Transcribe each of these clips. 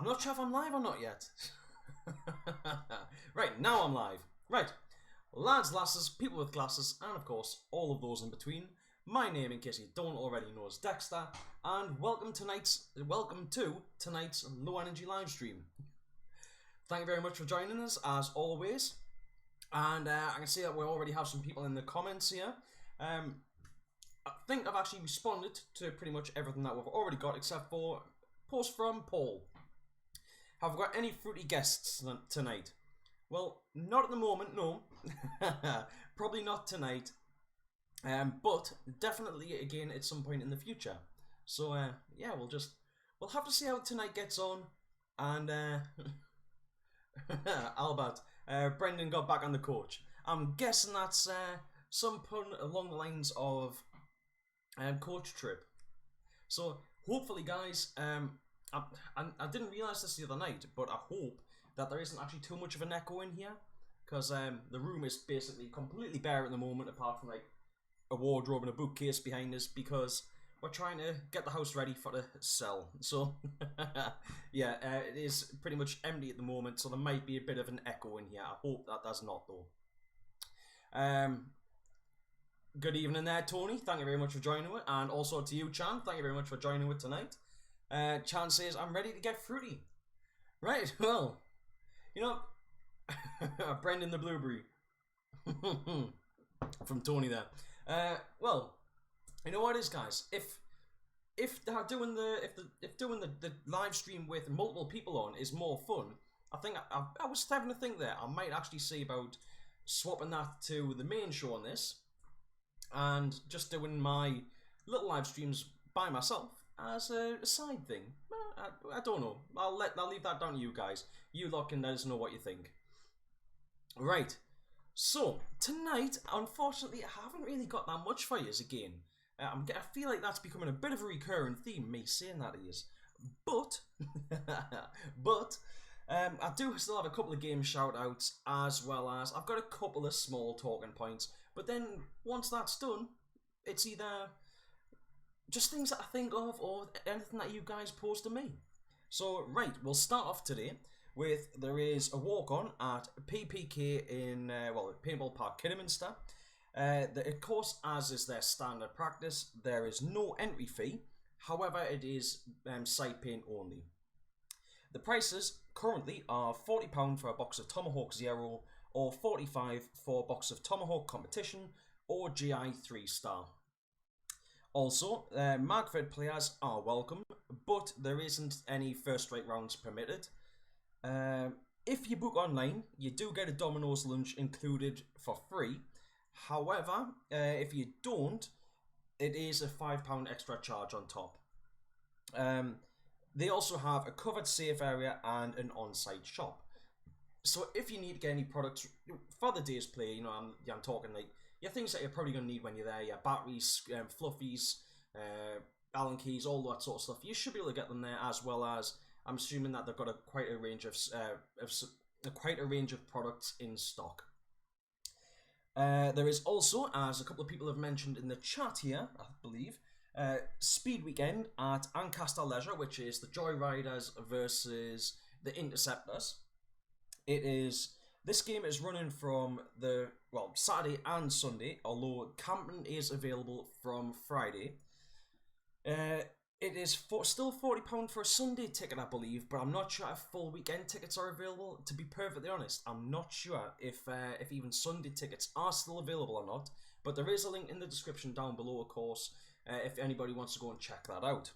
not sure if I'm live or not yet. Right, now I'm live. Right, lads, lasses, people with glasses, and of course, all of those in between. My name, in case you don't already know, is Dexter, and welcome to tonight's low energy live stream. Thank you very much for joining us, as always. And I can see that we already have some people in the comments here. I think I've actually responded to pretty much everything that we've already got, except for post from Paul. Have we got any fruity guests tonight? Well, not at the moment, no. Probably not tonight. But definitely again at some point in the future. So yeah, we'll have to see how tonight gets on. And Albert, Brendan got back on the coach. I'm guessing that's some pun along the lines of coach trip. So hopefully, guys, I didn't realise this the other night, but I hope that there isn't actually too much of an echo in here, because the room is basically completely bare at the moment, apart from like a wardrobe and a bookcase behind us, because we're trying to get the house ready for the sell. So yeah, it is pretty much empty at the moment, so there might be a bit of an echo in here. I hope that does not, though. Good evening there, Tony. Thank you very much for joining it, and also to you, Chan. Thank you very much for joining it tonight. Chan says, I'm ready to get fruity. Right, well, you know, Brendan the Blueberry. From Tony there. Well, you know what it is, guys? If doing the live stream with multiple people on is more fun, I think I was having to think there. I might actually see about swapping that to the main show on this, and just doing my little live streams by myself as a side thing. I don't know. I'll leave that down to you guys. You lot can let us know what you think. Right. So tonight, unfortunately, I haven't really got that much for you again. I feel like that's becoming a bit of a recurring theme, me saying that is. But I do still have a couple of game shout-outs, as well as I've got a couple of small talking points. But then once that's done, it's either just things that I think of or anything that you guys post to me. So right, we'll start off today with there is a walk-on at PPK in Paintball Park Kidderminster. Of course, as is their standard practice, there is no entry fee. However, it is site paint only. The prices currently are £40 for a box of Tomahawk Zero, or £45 for a box of Tomahawk Competition or GI 3-star. Also, Magford players are welcome, but there isn't any first strike rounds permitted. If you book online, you do get a Domino's lunch included for free. However, if you don't, it is a £5 extra charge on top. They also have a covered safe area and an on-site shop. So if you need to get any products for the day's play, you know, I'm talking like your things that you're probably going to need when you're there, your batteries, fluffies, Allen keys, all that sort of stuff. You should be able to get them there, as well as I'm assuming that they've got quite a range of products in stock. There is also, as a couple of people have mentioned in the chat here, I believe, Speed Weekend at Ancaster Leisure, which is the Joyriders versus the Interceptors. This game is running from Saturday and Sunday, although camping is available from Friday. It is still £40 for a Sunday ticket, I believe, but I'm not sure if full weekend tickets are available. To be perfectly honest, I'm not sure if even Sunday tickets are still available or not, but there is a link in the description down below, of course, if anybody wants to go and check that out.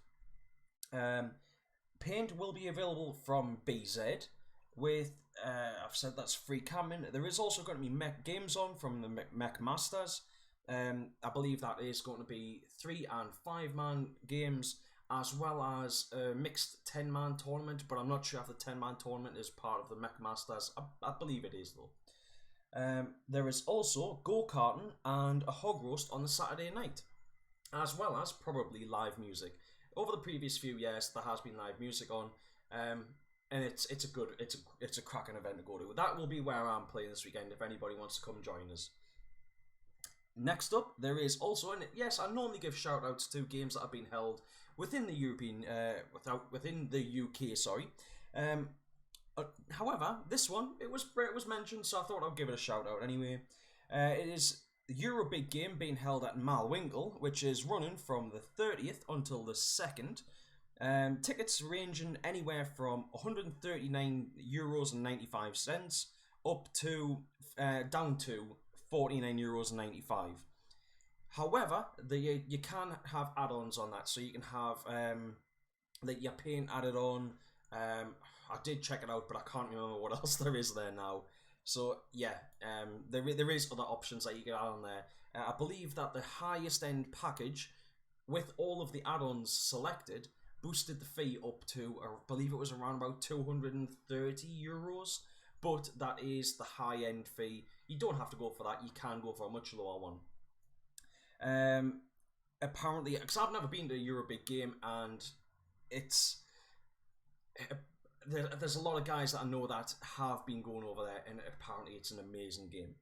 Paint will be available from BZ with, I've said that's free camping. There is also going to be Mech Games on from the Mech Masters. I believe that is going to be 3- and 5-man games, as well as a mixed 10-man tournament, but I'm not sure if the 10-man tournament is part of the Mech Masters. I believe it is, though. There is also go-karting and a hog roast on the Saturday night, as well as probably live music. Over the previous few years, there has been live music on, and it's a cracking event to go to. That will be where I'm playing this weekend if anybody wants to come join us. Next up, there is also, and yes, I normally give shout-outs to games that have been held within the UK, sorry. However, this one, it was mentioned, so I thought I'd give it a shout out anyway. It is the Euro Big Game being held at Malwinkle, which is running from the 30th until the 2nd. Tickets ranging anywhere from €139.95 up to down to €49.95. However, you can have add-ons on that, so you can have like your paint added on. I did check it out, but I can't remember what else there is there now. So yeah, there is other options that you can add on there. I believe that the highest end package, with all of the add-ons selected, boosted the fee up to, I believe it was around about €230. But that is the high end fee. You don't have to go for that. You can go for a much lower one. Apparently, because I've never been to a Euro Big Game, and there's a lot of guys that I know that have been going over there, and apparently it's an amazing game.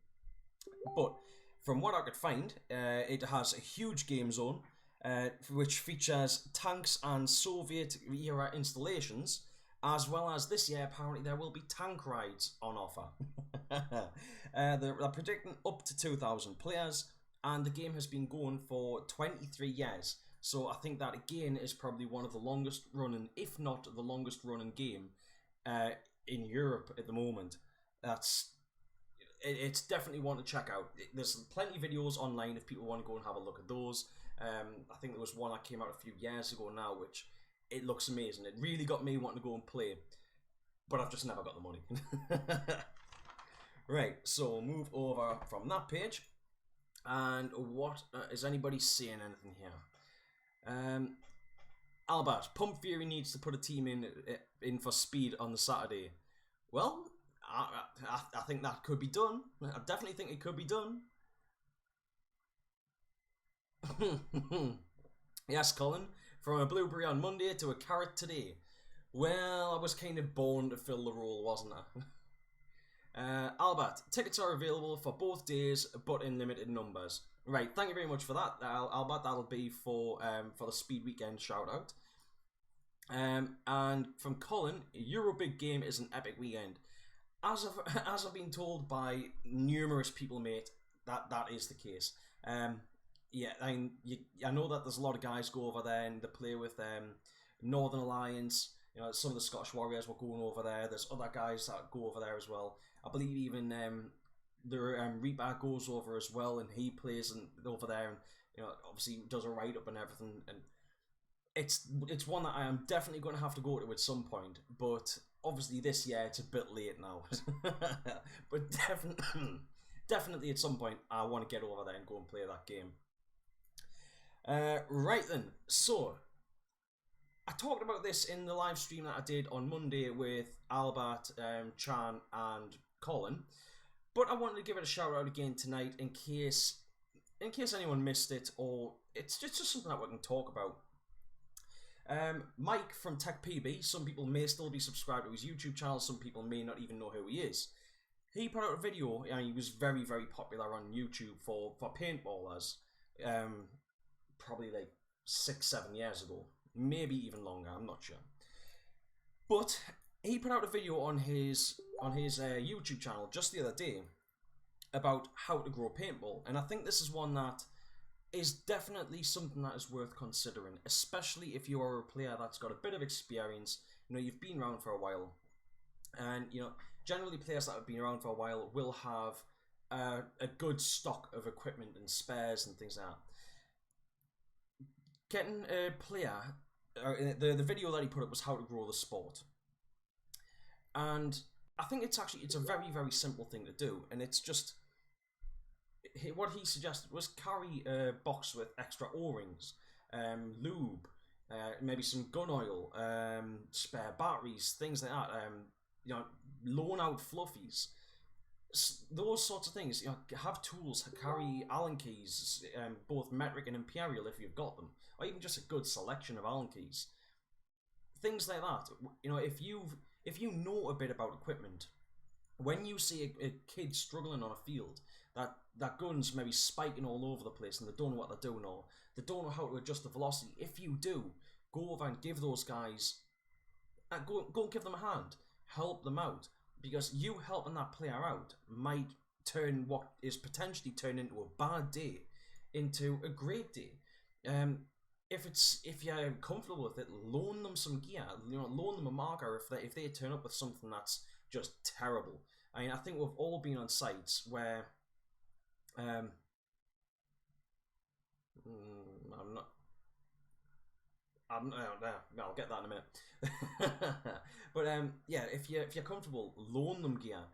But from what I could find, it has a huge game zone, which features tanks and Soviet era installations, as well as this year apparently there will be tank rides on offer. They're predicting up to 2,000 players, and the game has been going for 23 years. So I think that again is probably one of the longest running, if not the longest running game in Europe at the moment. It's definitely one to check out. There's plenty of videos online if people want to go and have a look at those. I think there was one that came out a few years ago now, which it looks amazing. It really got me wanting to go and play, but I've just never got the money. Right, so we'll move over from that page. And what is anybody saying anything here? Albert, Pump Fury needs to put a team in for speed on the Saturday. Well, I think that could be done. I definitely think it could be done. Yes, Colin. From a blueberry on Monday to a carrot today. Well, I was kind of born to fill the role, wasn't I? Albert, tickets are available for both days, but in limited numbers. Right, thank you very much for that, Albert. That'll be for the Speed Weekend shout out. And from Colin, Euro Big Game is an epic weekend. As I've been told by numerous people, mate, that is the case. Yeah, I know that there's a lot of guys go over there and they play with Northern Alliance. You know, some of the Scottish Warriors were going over there. There's other guys that go over there as well. I believe even the Reaper goes over as well, and he plays over there, and you know, obviously does a write up and everything. And it's one that I am definitely going to have to go to at some point. But obviously this year it's a bit late now. But definitely at some point I want to get over there and go and play that game. Right then, so I talked about this in the live stream that I did on Monday with Albert, Chan and Colin, but I wanted to give it a shout out again tonight in case anyone missed it, or it's just something that we can talk about. Mike from Tech PB, some people may still be subscribed to his YouTube channel, some people may not even know who he is. He put out a video, and he was very, very popular on YouTube for paintballers, probably like 6-7 years ago. Maybe even longer, I'm not sure. But he put out a video on his YouTube channel just the other day about how to grow paintball, and I think this is one that is definitely something that is worth considering, especially if you are a player that's got a bit of experience. You know, you've been around for a while, and you know, generally players that have been around for a while will have a good stock of equipment and spares and things like that. Getting a player, the video that he put up was how to grow the sport, and I think it's a very, very simple thing to do, and it's just what he suggested was carry a box with extra O-rings, lube, maybe some gun oil, spare batteries, things like that. You know, loan out fluffies, those sorts of things. You know, have tools, carry Allen keys, both metric and imperial if you've got them, or even just a good selection of Allen keys, things like that. You know, if you know a bit about equipment, when you see a kid struggling on a field, that gun's maybe spiking all over the place and they don't know what they're doing, or they don't know how to adjust the velocity, if you do, go over and give those guys go and give them a hand, help them out, because you helping that player out might turn what is potentially turned into a bad day into a great day. If you're comfortable with it, loan them some gear. Loan them a marker if they turn up with something that's just terrible. I mean, I think we've all been on sites where I'm not. I'll get that in a minute. But yeah, if you're comfortable, loan them gear.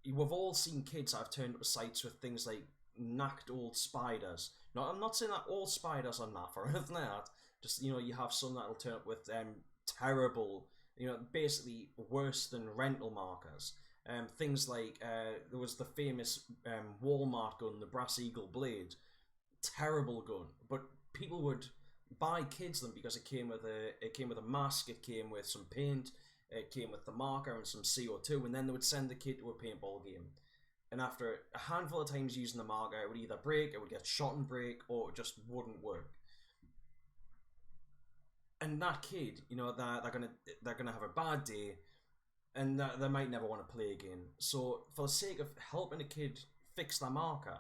We've all seen kids that have turned up sites with things like knacked old spiders. Now, I'm not saying that all spiders are naff or anything like that. Just, you have some that'll turn up with terrible, basically worse than rental markers. Things like there was the famous Walmart gun, the Brass Eagle Blade. Terrible gun, but people would buy kids them because it came with a mask, it came with some paint, it came with the marker and some CO2, and then they would send the kid to a paintball game. And after a handful of times using the marker, it would either break, it would get shot and break, or it just wouldn't work. And that kid, they're gonna have a bad day, and they might never want to play again. So for the sake of helping a kid fix their marker,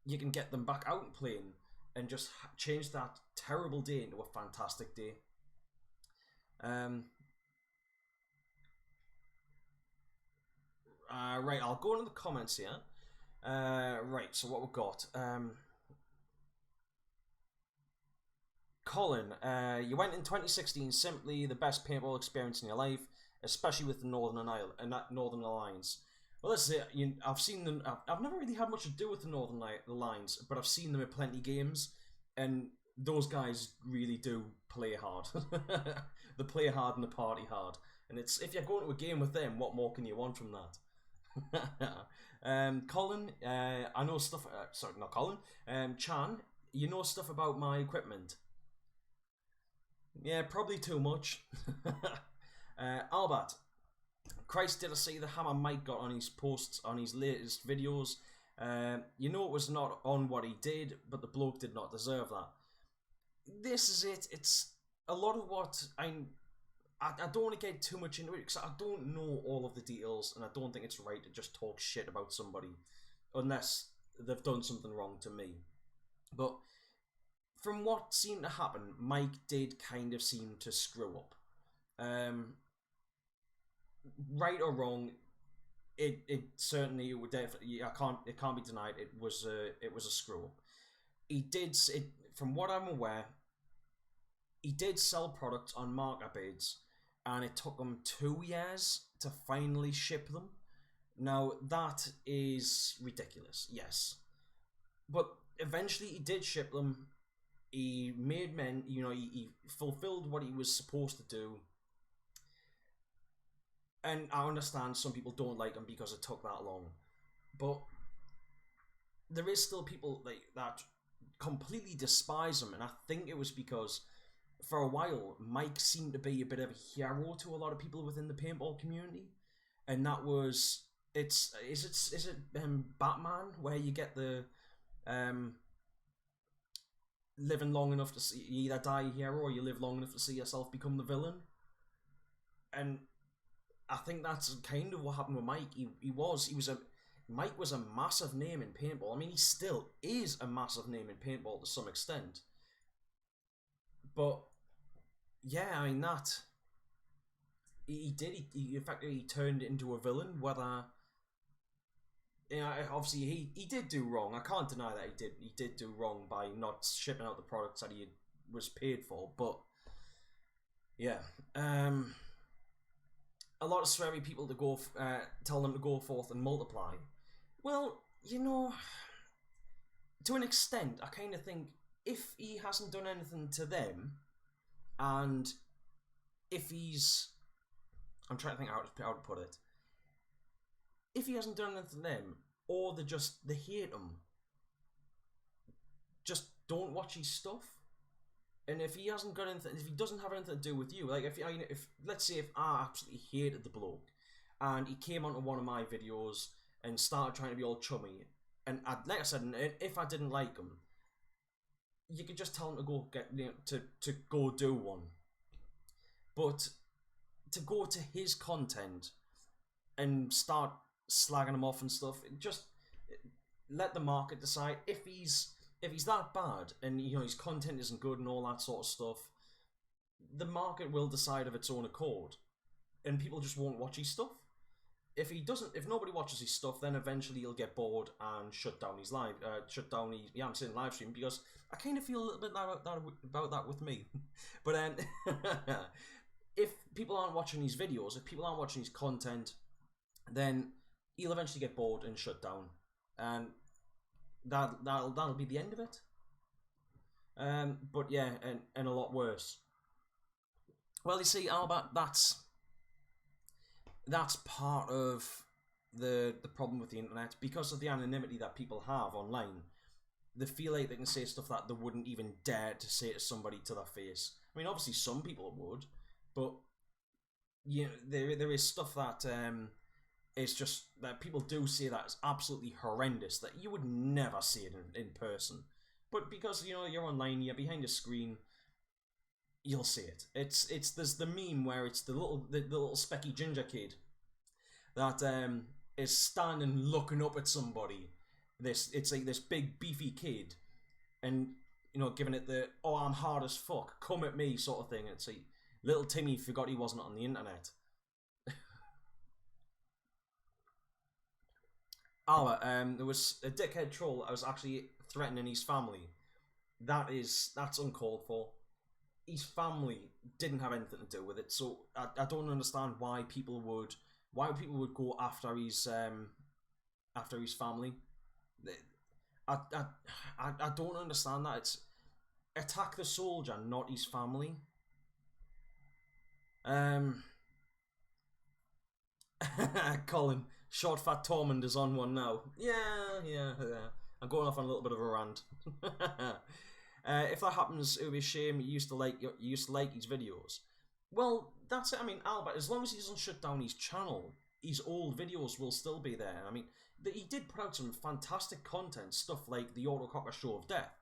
you can get them back out playing and just change that terrible day into a fantastic day. Right, I'll go into the comments here. Right, so what we've got. Colin, you went in 2016, simply the best paintball experience in your life, especially with the Northern Alliance. Well, this is it. I've seen them. I've never really had much to do with the Northern Alliance, but I've seen them at plenty of games, and those guys really do play hard. They play hard and they party hard, and if you're going to a game with them, what more can you want from that? Colin, I know stuff. Sorry, not Colin. Chan, you know stuff about my equipment. Yeah, probably too much. Albert, Christ, did I see the hammer Mike got on his posts on his latest videos? It was not on what he did, but the bloke did not deserve that. This is it. It's a lot of what I don't want to get too much into it because I don't know all of the details, and I don't think it's right to just talk shit about somebody unless they've done something wrong to me. But from what seemed to happen, Mike did kind of seem to screw up. Right or wrong, it certainly would definitely. It can't be denied. It was a screw up. He did it, from what I'm aware. He did sell products on marker bids, and it took him 2 years to finally ship them. Now that is ridiculous. Yes, but eventually he did ship them. He made men. He fulfilled what he was supposed to do. And I understand some people don't like him because it took that long. But there is still people that completely despise him. And I think it was because for a while, Mike seemed to be a bit of a hero to a lot of people within the paintball community. And that was... Is it Batman? Where you get the... living long enough to see... You either die a hero or you live long enough to see yourself become the villain. And... I think that's kind of what happened with Mike. Mike was a massive name in paintball. I mean, he still is a massive name in paintball to some extent. But yeah, I mean that he did. In fact, he turned it into a villain. Whether obviously he did do wrong. I can't deny that he did do wrong by not shipping out the products that he was paid for. But yeah. A lot of sweary people to go, tell them to go forth and multiply. Well, to an extent, I kind of think if he hasn't done anything to them, and if he's... I'm trying to think how to put it. If he hasn't done anything to them, or they hate him, just don't watch his stuff. And if he hasn't got anything, if he doesn't have anything to do with you, like if let's say if I absolutely hated the bloke, and he came onto one of my videos and started trying to be all chummy, and like I said, if I didn't like him, you could just tell him to go get to go do one. But to go to his content and start slagging him off and stuff. Just let the market decide. If he's that bad and his content isn't good and all that sort of stuff, the market will decide of its own accord, and people just won't watch his stuff. If nobody watches his stuff, then eventually he'll get bored and shut down his I'm saying live stream, because I kind of feel a little bit about that with me. But if people aren't watching his videos, if people aren't watching his content, then he'll eventually get bored and shut down, and that'll be the end of it. But yeah, and a lot worse. Well, you see, Albert, that's part of the problem with the internet. Because of the anonymity that people have online, they feel like they can say stuff that they wouldn't even dare to say to somebody to their face. I mean, obviously some people would, but there is stuff that it's just that people do say that is absolutely horrendous, that you would never see it in person. But because you're online, you're behind a screen, you'll see it. There's the meme where it's the little specky ginger kid that is standing looking up at somebody. It's like this big beefy kid, and giving it the I'm hard as fuck, come at me sort of thing. It's like little Timmy forgot he wasn't on the internet. There was a dickhead troll that was actually threatening his family. That's uncalled for. His family didn't have anything to do with it, so I don't understand why people would go after his family. I don't understand that. It's attack the soldier, not his family. Colin, short fat Tormund is on one now. Yeah. I'm going off on a little bit of a rant. If that happens, it would be a shame. You used to like his videos. Well, that's it. I mean, Albert, as long as he doesn't shut down his channel, his old videos will still be there. I mean, he did put out some fantastic content, stuff like the Autococker Show of Death.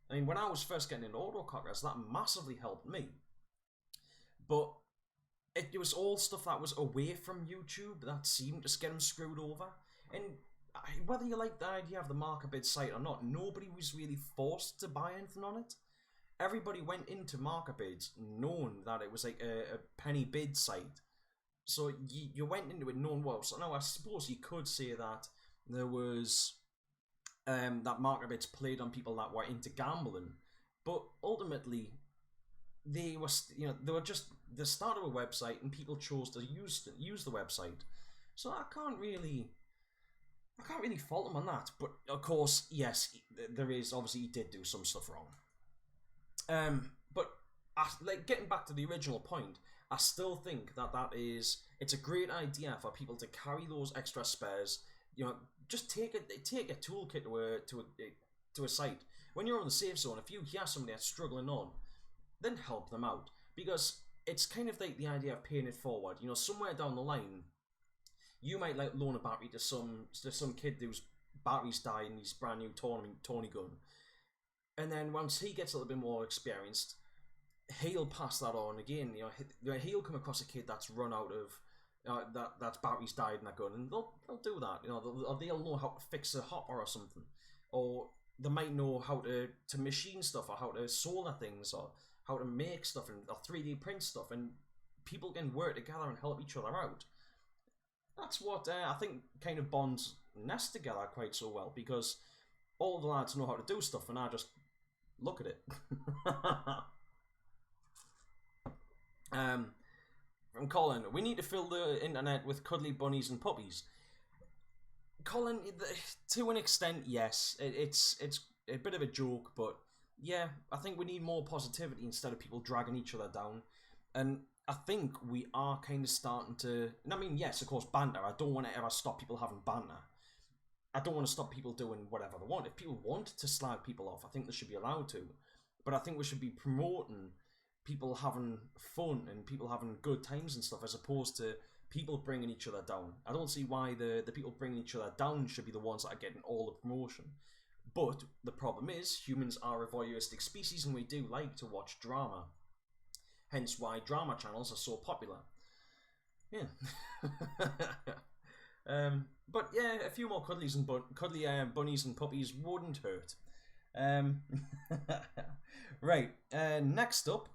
I mean, when I was first getting into autocockers, that massively helped me. But it was all stuff that was away from YouTube that seemed to get him screwed over. And whether you like the idea of the marker bid site or not, nobody was really forced to buy anything on it. Everybody went into marker bids knowing that it was like a penny bid site. So you went into it knowing well. So now I suppose you could say that there was that marker bids played on people that were into gambling, but ultimately they started a website and people chose to use the website. So I can't really fault him on that. But of course, yes, there is obviously he did do some stuff wrong. But getting back to the original point, I still think it's a great idea for people to carry those extra spares. Just take a toolkit to a site. When you're on the safe zone, if you hear somebody that's struggling on, then help them out, because it's kind of like the idea of paying it forward. Somewhere down the line, you might loan a battery to some kid whose battery's dying, his brand new Tony gun, and then once he gets a little bit more experienced, he'll pass that on again. He'll come across a kid that's run out of that's battery's died in that gun, and they'll do that. They'll know how to fix a hopper or something, or they might know how to machine stuff, or how to solder things, or how to make stuff or 3D print stuff, and people can work together and help each other out. That's what I think kind of bonds Nest together quite so well, because all the lads know how to do stuff, and I just look at it. From Colin, we need to fill the internet with cuddly bunnies and puppies. Colin, to an extent, yes. It's a bit of a joke, but yeah, I think we need more positivity instead of people dragging each other down. And I think we are kind of starting to... And I mean, yes, of course, banter. I don't want to ever stop people having banter. I don't want to stop people doing whatever they want. If people want to slag people off, I think they should be allowed to. But I think we should be promoting people having fun and people having good times and stuff, as opposed to people bringing each other down. I don't see why the people bringing each other down should be the ones that are getting all the promotion. But the problem is, humans are a voyeuristic species and we do like to watch drama. Hence why drama channels are so popular. Yeah. But yeah, a few more cuddlies and cuddly bunnies and puppies wouldn't hurt. Um, right. Next up,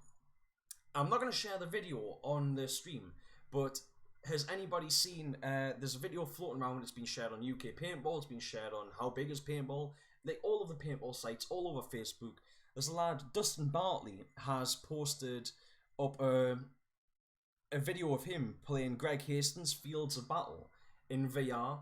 I'm not going to share the video on the stream, but has anybody seen? There's a video floating around. It's been shared on UK Paintball. It's been shared on How Big Is Paintball? Like all of the paintball sites, all over Facebook. There's a lad, Dustin Bartley, has posted up a video of him playing Greg Hastings' Fields of Battle in VR,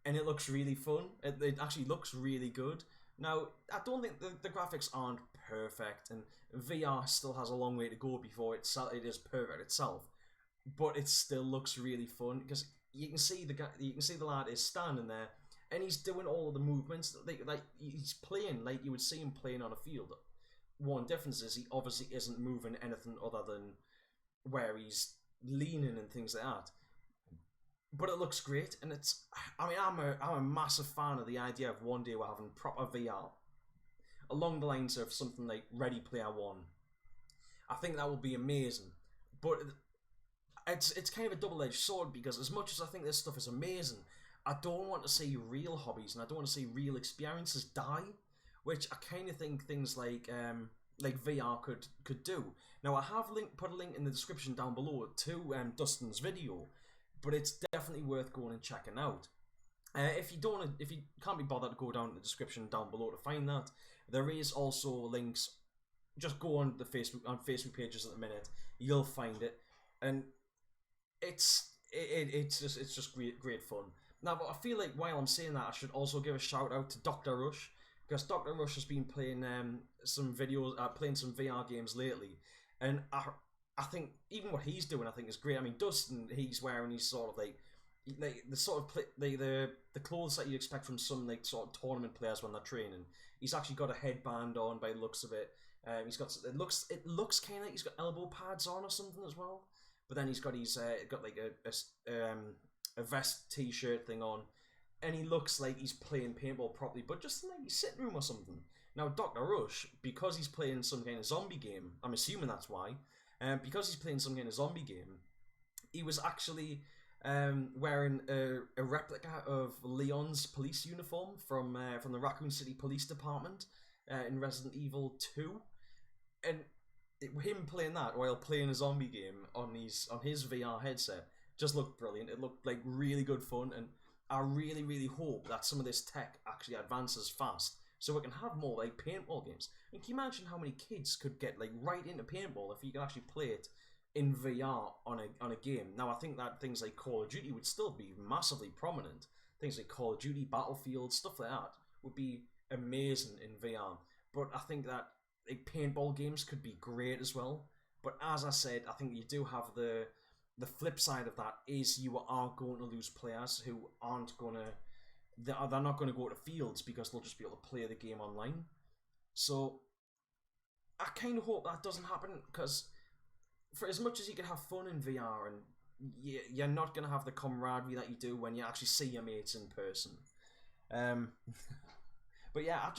and it looks really fun. It actually looks really good. Now, I don't think the graphics aren't perfect, and VR still has a long way to go before it is perfect itself. But it still looks really fun because you can see the lad is standing there, and he's doing all of the movements like he's playing like you would see him playing on a field. One difference is he obviously isn't moving anything other than where he's leaning and things like that. But it looks great, and it's. I mean, I'm a massive fan of the idea of one day we're having proper VR along the lines of something like Ready Player One. I think that would be amazing, but it's kind of a double-edged sword because as much as I think this stuff is amazing, I don't want to see real hobbies and I don't want to see real experiences die, which I kind of think things like VR could do. Now I have put a link in the description down below to Dustin's video, but it's definitely worth going and checking out. If you can't be bothered to go down to the description down below to find that, there is also links. Just go on Facebook pages at the minute, you'll find it, and it's just great fun. Now, but I feel like while I'm saying that, I should also give a shout out to Dr. Rush, because Dr. Rush has been playing some VR games lately, and I think even what he's doing, I think is great. I mean, Dustin, he's wearing his sort of like the sort of the clothes that you expect from some like sort of tournament players when they're training. He's actually got a headband on by the looks of it. He's got it looks kind of like he's got elbow pads on or something as well. But then he's got like a vest t-shirt thing on, and he looks like he's playing paintball properly, but just in like his sitting room or something. Now Dr. Rush, because he's playing some kind of zombie game, I'm assuming that's why. Because he's playing some kind of zombie game, he was actually wearing a replica of Leon's police uniform from the Raccoon City Police Department in Resident Evil 2, and him playing that while playing a zombie game on his VR headset just looked brilliant. It looked like really good fun, and I really hope that some of this tech actually advances fast so we can have more like paintball games. And can you imagine how many kids could get like right into paintball if you could actually play it in VR on a game? Now I think that things like Call of Duty would still be massively prominent. Things like Call of Duty, Battlefield, stuff like that would be amazing in VR. But I think that like paintball games could be great as well. But as I said, I think you do have the flip side of that is you are going to lose players who aren't gonna they're not going to go to fields because they'll just be able to play the game online. So I kind of hope that doesn't happen, because for as much as you can have fun in VR, and you're not going to have the camaraderie that you do when you actually see your mates in person. But yeah, I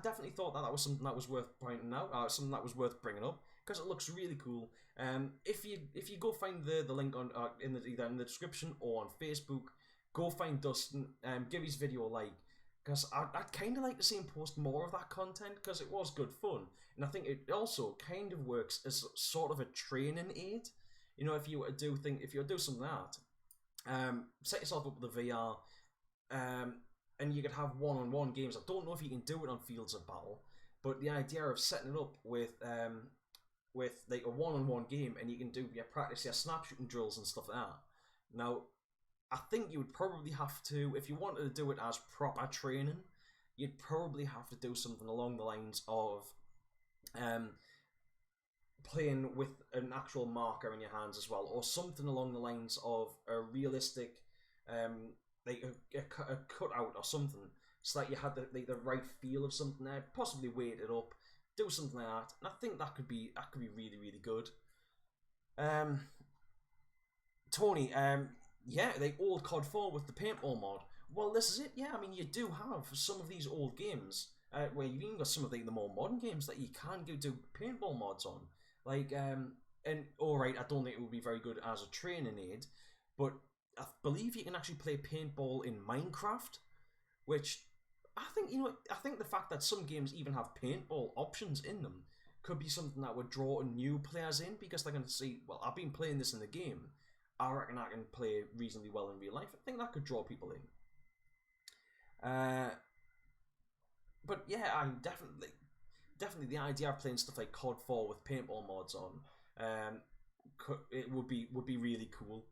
definitely thought that was something that was worth pointing out, something that was worth bringing up, because it looks really cool. If you go find the link on either in the description or on Facebook, go find Dustin, give his video a like, because I'd kind of like to see him post more of that content, because it was good fun, and I think it also kind of works as sort of a training aid. You know, if you do something like that, set yourself up with a VR, and you could have one-on-one games. I don't know if you can do it on Fields of Battle, but the idea of setting it up with like a one-on-one game, and you can do practice your snap shooting drills and stuff like that. Now, I think you would probably have to, if you wanted to do it as proper training, you'd probably have to do something along the lines of playing with an actual marker in your hands as well, or something along the lines of a realistic like a cutout or something, so that you had the right feel of something there, possibly weight it up, do something like that, and I think that could be really good. Tony, yeah, the old COD 4 with the paintball mod. Well, this is it. Yeah, I mean, you do have some of these old games where you've even got some of the more modern games that you can do paintball mods on. Like and alright, I don't think it would be very good as a training aid, but I believe you can actually play paintball in Minecraft, which I think, I think the fact that some games even have paintball options in them could be something that would draw new players in, because they're going to see, well, I've been playing this in the game, I reckon I can play reasonably well in real life. I think that could draw people in. But yeah, I'm definitely the idea of playing stuff like COD 4 with paintball mods on, it would be really cool.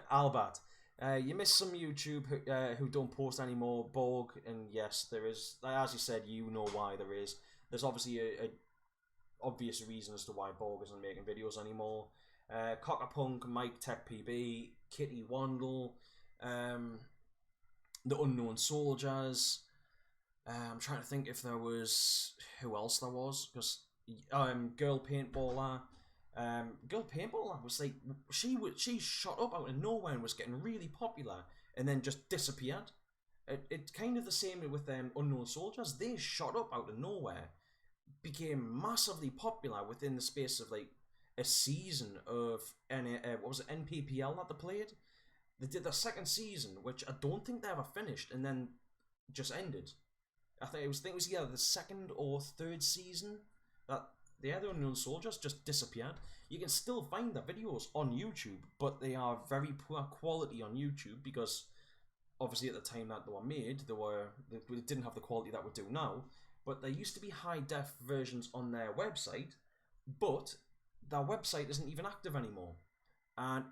Albert, you missed some YouTube who don't post anymore. Borg, and yes, there is. As you said, you know why there is. There's obviously a obvious reason as to why Borg isn't making videos anymore. Cockapunk, Mike Tech PB, Kitty Wandle, the Unknown Soldiers. I'm trying to think if there was who else there was, because Girl Paintballer. Girl Paintballer was like she shot up out of nowhere and was getting really popular, and then just disappeared. It's kind of the same with Unknown Soldiers. They shot up out of nowhere, became massively popular within the space of like a season of what was it, NPPL that they played. They did their second season, which I don't think they ever finished, and then just ended. I think it was either the second or third season that the other Unknown Soldiers just disappeared. You can still find the videos on YouTube, but they are very poor quality on YouTube, because obviously at the time that they were made, they didn't have the quality that we do now. But there used to be high def versions on their website, but their website isn't even active anymore. And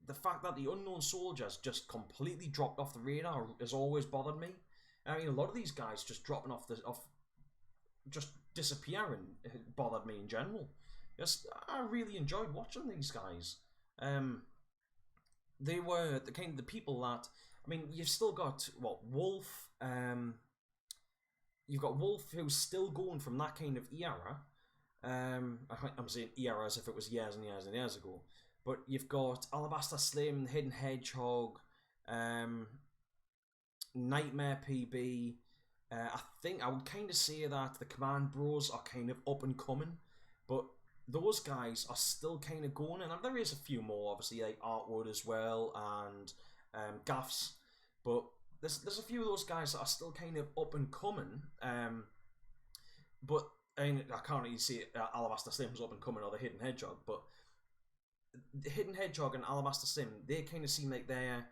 the fact that the Unknown Soldiers just completely dropped off the radar has always bothered me. I mean, a lot of these guys just dropping off just disappearing bothered me in general. Just, I really enjoyed watching these guys. They were the kind of the people that, I mean, you've still got Wolf. You've got Wolf, who's still going from that kind of era. I'm saying era as if it was years and years and years ago. But you've got Alabaster Slim, Hidden Hedgehog, Nightmare PB. I think I would kind of say that the Command Bros are kind of up and coming, but those guys are still kind of going, and there is a few more, obviously, like Artwood as well, and Gaffs, but there's a few of those guys that are still kind of up and coming, but I mean, I can't really say Alabaster Slim's up and coming or the Hidden Hedgehog, but the Hidden Hedgehog and Alabaster Slim, they kind of seem like they're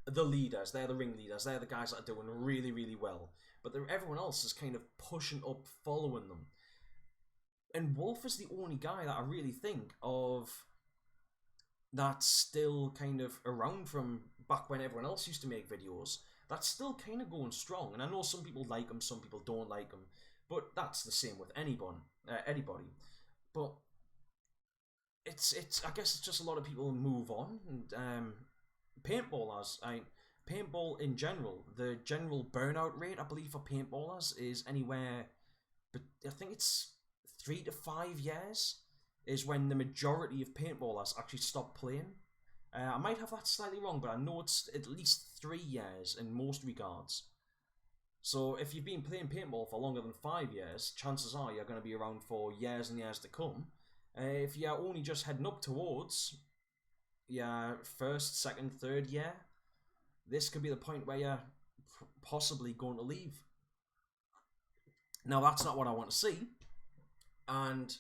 the leaders, they're the ringleaders, they're the guys that are doing really, really well. But everyone else is kind of pushing up, following them. And Wolf is the only guy that I really think of that's still kind of around from back when everyone else used to make videos. That's still kind of going strong. And I know some people like him, some people don't like him. But that's the same with anybody. But it's I guess it's just a lot of people move on, and paintballers, paintball in general, the general burnout rate, I believe, for paintballers is anywhere, but I think it's 3 to 5 years is when the majority of paintballers actually stop playing. I might have that slightly wrong, but I know it's at least 3 years in most regards. So if you've been playing paintball for longer than 5 years, chances are you're going to be around for years and years to come. If you're only just heading up towards your first, second, third year, this could be the point where you're possibly going to leave. Now, that's not what I want to see, and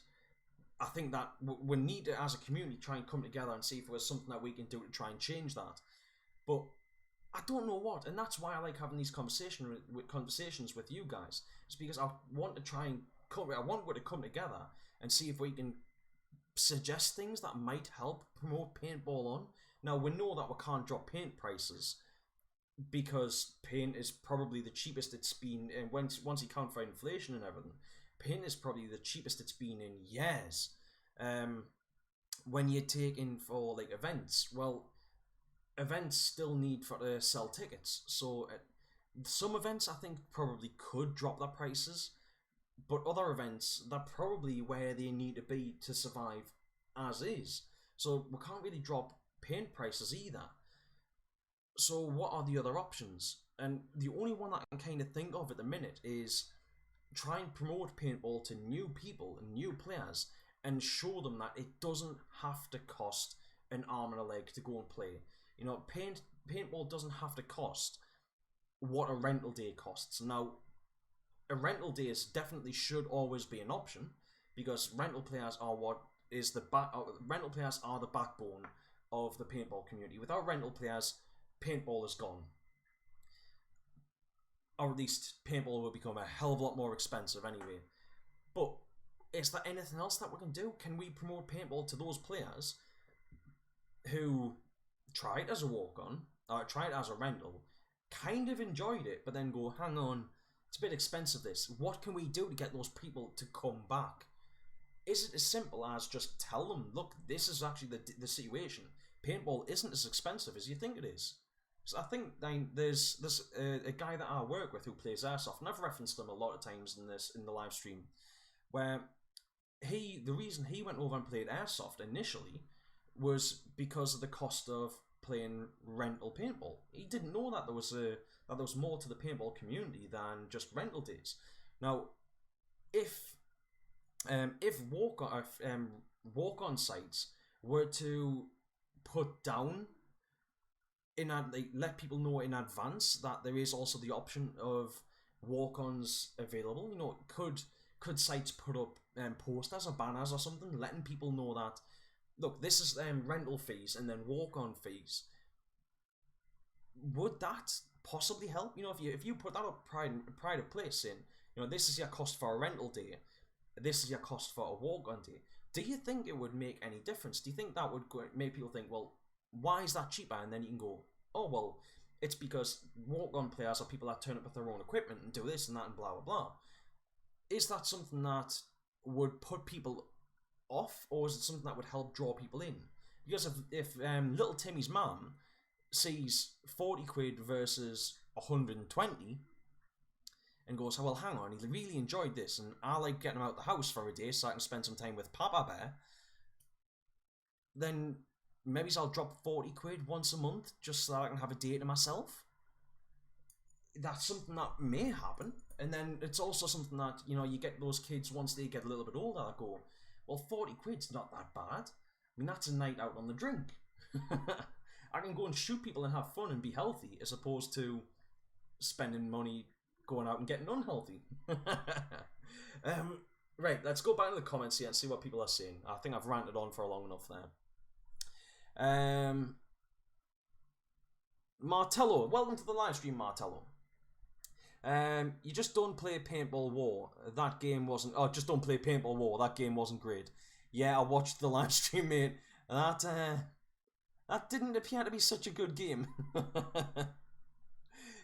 I think that we need to, as a community, try and come together and see if there's something that we can do to try and change that. But I don't know what, and that's why I like having these conversations with you guys. It's because I want to try and I want to come together and see if we can suggest things that might help promote paintball on. Now, we know that we can't drop paint prices because paint is probably the cheapest it's been, and once you count for inflation and everything, paint is probably the cheapest it's been in years. When you take in for like events, well, events still need to sell tickets, so some events I think probably could drop their prices, but other events, they're probably where they need to be to survive as is. So we can't really drop paint prices either. So what are the other options? And the only one that I can kind of think of at the minute is try and promote paintball to new people and new players, and show them that it doesn't have to cost an arm and a leg to go and play. You know, paintball doesn't have to cost what a rental day costs. Now, a rental day definitely should always be an option, because rental players are rental players are the backbone of the paintball community. Without rental players, paintball is gone. Or at least paintball will become a hell of a lot more expensive anyway. But is there anything else that we can do? Can we promote paintball to those players who tried as a walk-on, or tried as a rental, kind of enjoyed it, but then go, hang on, it's a bit expensive this. What can we do to get those people to come back? Is it as simple as just tell them, look, this is actually the situation. Paintball isn't as expensive as you think it is. So I think there's a guy that I work with who plays airsoft, and I've referenced him a lot of times in the live stream, where the reason he went over and played airsoft initially was because of the cost of playing rental paintball. He didn't know that there was more to the paintball community than just rental days. Now, if walk-on sites were to put down let people know in advance that there is also the option of walk-ons available, you know, could sites put up posters or banners or something letting people know that, look, this is rental fees and then walk-on fees? Would that possibly help? You know, if you put that up pride of place in, you know, this is your cost for a rental day, this is your cost for a walk-on day, do you think it would make any difference? Do you think that would make people think, well, why is that cheaper? And then you can go, oh, well, it's because walk-on players are people that turn up with their own equipment and do this and that and blah, blah, blah. Is that something that would put people off, or is it something that would help draw people in? Because if little Timmy's mum sees 40 quid versus 120 and goes, oh, well, hang on, he really enjoyed this, and I like getting him out the house for a day so I can spend some time with Papa Bear, then maybe I'll drop 40 quid once a month just so that I can have a day to myself. That's something that may happen. And then it's also something that, you know, you get those kids once they get a little bit older that go, well, 40 quid's not that bad. I mean, that's a night out on the drink. I can go and shoot people and have fun and be healthy, as opposed to spending money going out and getting unhealthy. Right, let's go back to the comments here and see what people are saying. I think I've ranted on for long enough there. Martello, welcome to the live stream, Martello. You just don't play Paintball War. That game wasn't. Oh, just don't play Paintball War. That game wasn't great. Yeah, I watched the live stream, mate. That didn't appear to be such a good game.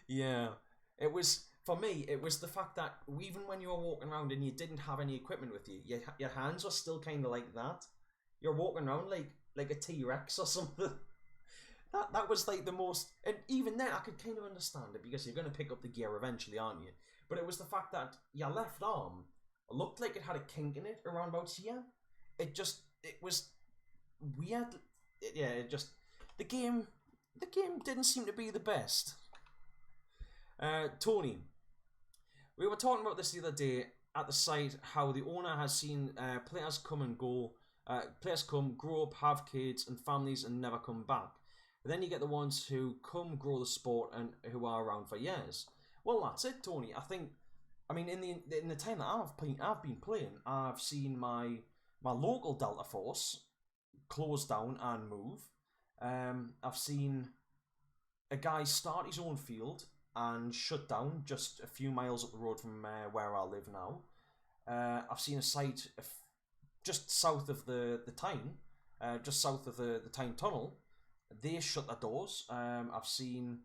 Yeah, it was. For me, it was the fact that even when you were walking around and you didn't have any equipment with you, your hands were still kind of like that. You're walking around like a T-Rex or something. That was like the most, and even then I could kind of understand it, because you're going to pick up the gear eventually, aren't you? But it was the fact that your left arm looked like it had a kink in it around about here. It was weird. The game didn't seem to be the best. Tony, we were talking about this the other day at the site, how the owner has seen players come and go, players come, grow up, have kids and families and never come back. And then you get the ones who come, grow the sport, and who are around for years. Well, that's it, Tony. I mean, in the time that I've been playing, I've seen my local Delta Force close down and move. I've seen a guy start his own field and shut down just a few miles up the road from where I live now. I've seen a site just south of the Tyne, just south of the Tyne Tunnel. They shut their doors. I've seen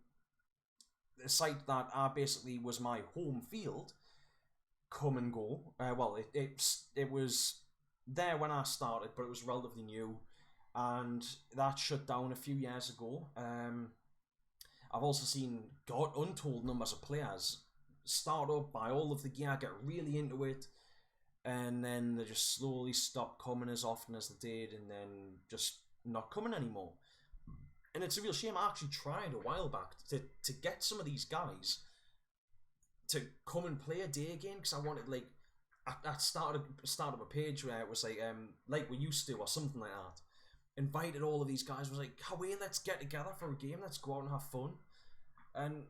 a site that basically was my home field come and go. Well, it was there when I started, but it was relatively new, and that shut down a few years ago. I've also seen untold numbers of players start up, buy all of the gear, get really into it, and then they just slowly stop coming as often as they did, and then just not coming anymore. And it's a real shame. I actually tried a while back to get some of these guys to come and play a day again, because I wanted, like, I started up a page where it was like we used to or something like that. Invited all of these guys. Was like, "Come here, let's get together for a game. Let's go out and have fun." And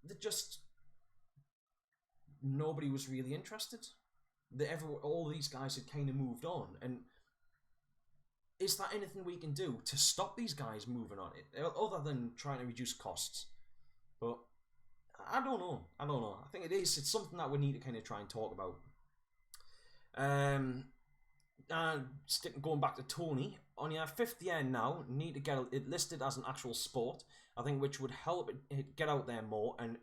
they just nobody was really interested. All these guys had kind of moved on, and is there anything we can do to stop these guys moving on it, other than trying to reduce costs? But I don't know. I think it's something that we need to kind of try and talk about. And going back to Tony, on your 5th year now, need to get it listed as an actual sport, I think, which would help it get out there more and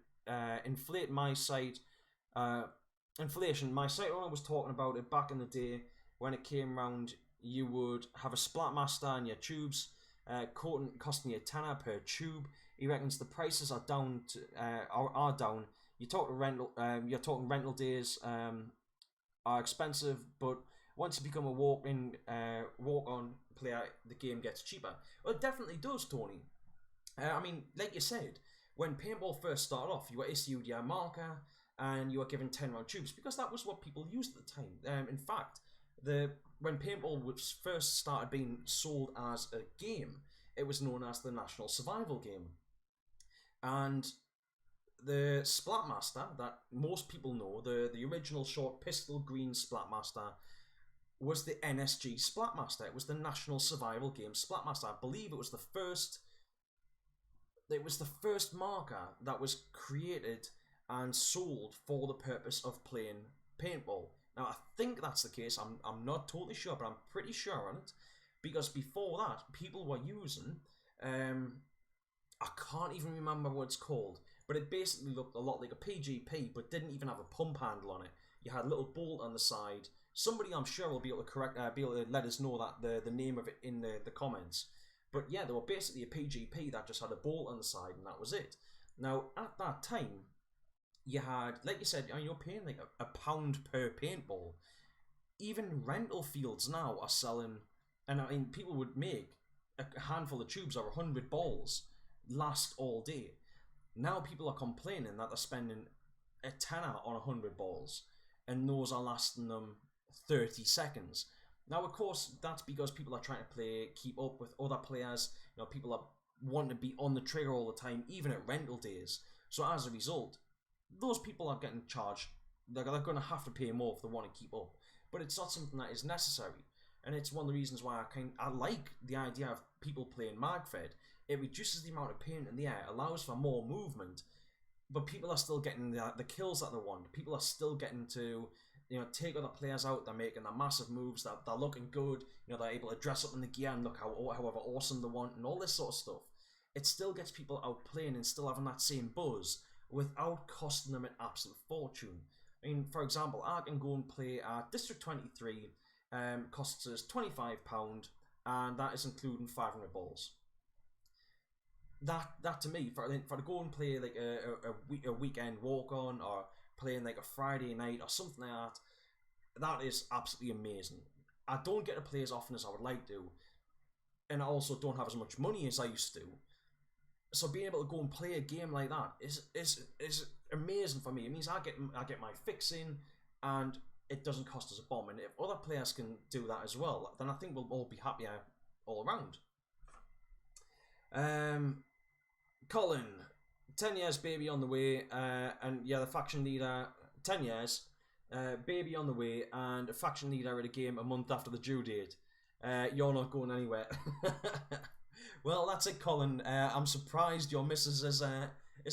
inflate my site. Inflation. My site owner was talking about it back in the day when it came round. You would have a Splatmaster in your tubes, costing you a tenner per tube. He reckons the prices are down. Are down. You're talking rental days are expensive, but once you become a walk-on player, the game gets cheaper. Well, it definitely does, Tony. I mean, like you said, when paintball first started off, you were issued your marker and you were given 10-round tubes because that was what people used at the time. In fact, when paintball was first started being sold as a game, it was known as the National Survival Game. And the Splatmaster that most people know, the original short pistol green Splatmaster, was the NSG Splatmaster. It was the National Survival Game Splatmaster. I believe it was the first marker that was created and sold for the purpose of playing paintball. Now, I think that's the case. I'm not totally sure, but I'm pretty sure on it. Because before that, people were using... I can't even remember what it's called, but it basically looked a lot like a PGP, but didn't even have a pump handle on it. You had a little bolt on the side. Somebody, I'm sure, will be able to let us know that the name of it in the comments. But yeah, they were basically a PGP that just had a bolt on the side, and that was it. Now, at that time, you had, like you said, you're paying like a pound per paintball. Even rental fields now are selling, and I mean, people would make a handful of tubes or 100 balls last all day. Now people are complaining that they're spending a tenner on 100 balls, and those are lasting them 30 seconds. Now, of course, that's because people are trying to keep up with other players. You know, people are wanting to be on the trigger all the time, even at rental days. So as a result, those people are getting charged. They're going to have to pay more if they want to keep up. But it's not something that is necessary. And it's one of the reasons why I like the idea of people playing MagFed. It reduces the amount of paint in the air, allows for more movement, but people are still getting the kills that they want. People are still getting to, take other players out. They're making their massive moves. They're looking good. They're able to dress up in the gear and look however awesome they want and all this sort of stuff. It still gets people out playing and still having that same buzz without costing them an absolute fortune. I mean, for example, I can go and play at District 23. Costs us £25, and that is including 500 balls. That to me, for to go and play like a weekend walk on, or playing like a Friday night or something like that, that is absolutely amazing. I don't get to play as often as I would like to, and I also don't have as much money as I used to. So being able to go and play a game like that is amazing for me. It means I get my fix in, and it doesn't cost us a bomb. And if other players can do that as well, then I think we'll all be happier all around. Colin, 10 years baby on the way, and yeah, the faction leader, 10 years, baby on the way, and a faction leader at a game a month after the due date. You're not going anywhere. Well, that's it, Colin. I'm surprised your missus is